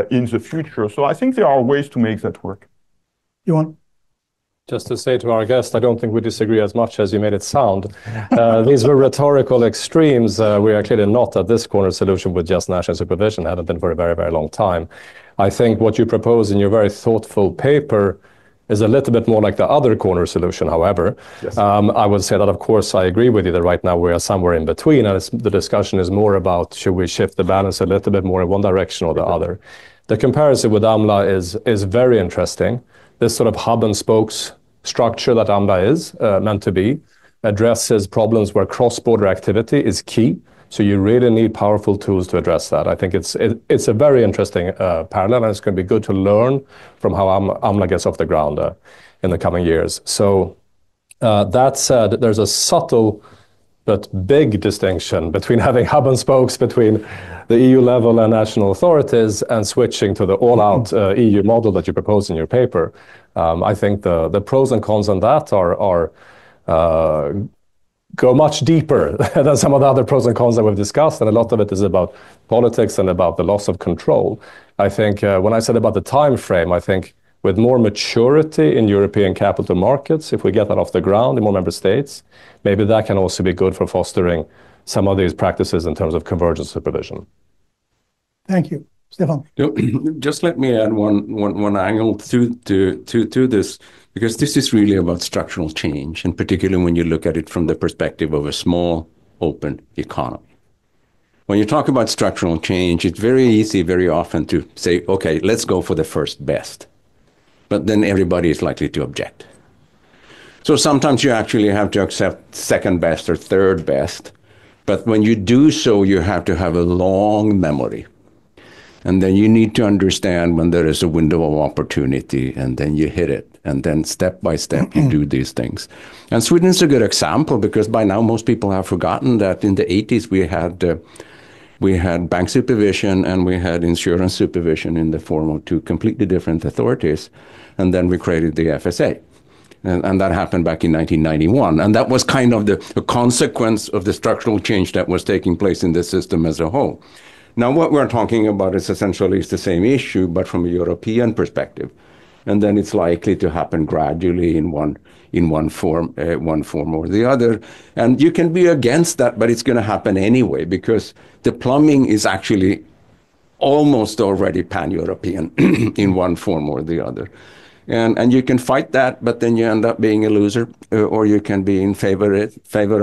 Speaker 2: in the future. So I think there are ways to make that work.
Speaker 1: Johan?
Speaker 3: Just to say to our guest, I don't think we disagree as much as you made it sound. These were rhetorical extremes. We are clearly not at this corner solution with just national supervision, haven't been for a very, very long time. I think what you propose in your very thoughtful paper is a little bit more like the other corner solution, however. Yes. I would say that, of course, I agree with you that right now we are somewhere in between, and the discussion is more about should we shift the balance a little bit more in one direction or the other. The comparison with AMLA is very interesting. This sort of hub and spokes structure that AMLA is meant to be addresses problems where cross-border activity is key. So you really need powerful tools to address that. I think it's a very interesting parallel, and it's going to be good to learn from how AMLA gets off the ground in the coming years. So that said, there's a subtle but big distinction between having hub and spokes between the EU level and national authorities and switching to the all-out EU model that you propose in your paper. I think the pros and cons on that are go much deeper than some of the other pros and cons that we've discussed, and a lot of it is about politics and about the loss of control. I think when I said about the time frame, I think with more maturity in European capital markets, if we get that off the ground in more member states, maybe that can also be good for fostering some of these practices in terms of convergence supervision.
Speaker 1: Thank you. Stefan?
Speaker 5: Just let me add one angle to this, because this is really about structural change, and particularly when you look at it from the perspective of a small, open economy. When you talk about structural change, it's very easy very often to say, okay, let's go for the first best. But then everybody is likely to object. So sometimes you actually have to accept second best or third best. But when you do so, you have to have a long memory. And then you need to understand when there is a window of opportunity, and then you hit it. And then step by step, you do these things. And Sweden is a good example, because by now most people have forgotten that in the 80s we had bank supervision and we had insurance supervision in the form of two completely different authorities. And then we created the FSA. And that happened back in 1991. And that was kind of the consequence of the structural change that was taking place in the system as a whole. Now, what we're talking about is essentially the same issue, but from a European perspective. And then it's likely to happen gradually in one form or the other. And you can be against that, but it's going to happen anyway, because the plumbing is actually almost already pan-European in one form or the other. And you can fight that, but then you end up being a loser, or you can be in favor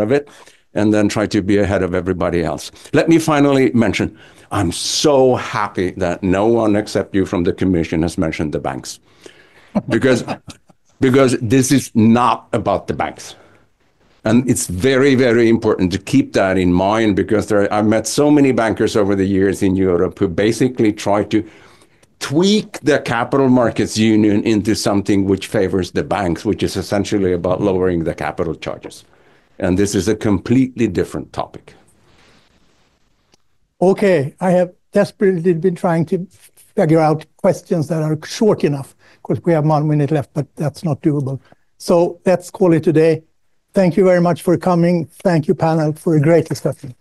Speaker 5: of it, and then try to be ahead of everybody else. Let me finally mention, I'm so happy that no one except you from the Commission has mentioned the banks. Because this is not about the banks. And it's very, very important to keep that in mind, because I've met so many bankers over the years in Europe who basically try to tweak the capital markets union into something which favors the banks, which is essentially about lowering the capital charges. And this is a completely different topic.
Speaker 1: Okay, I have desperately been trying to figure out questions that are short enough. Of course, we have 1 minute left, but that's not doable. So let's call it today. Thank you very much for coming. Thank you, panel, for a great discussion.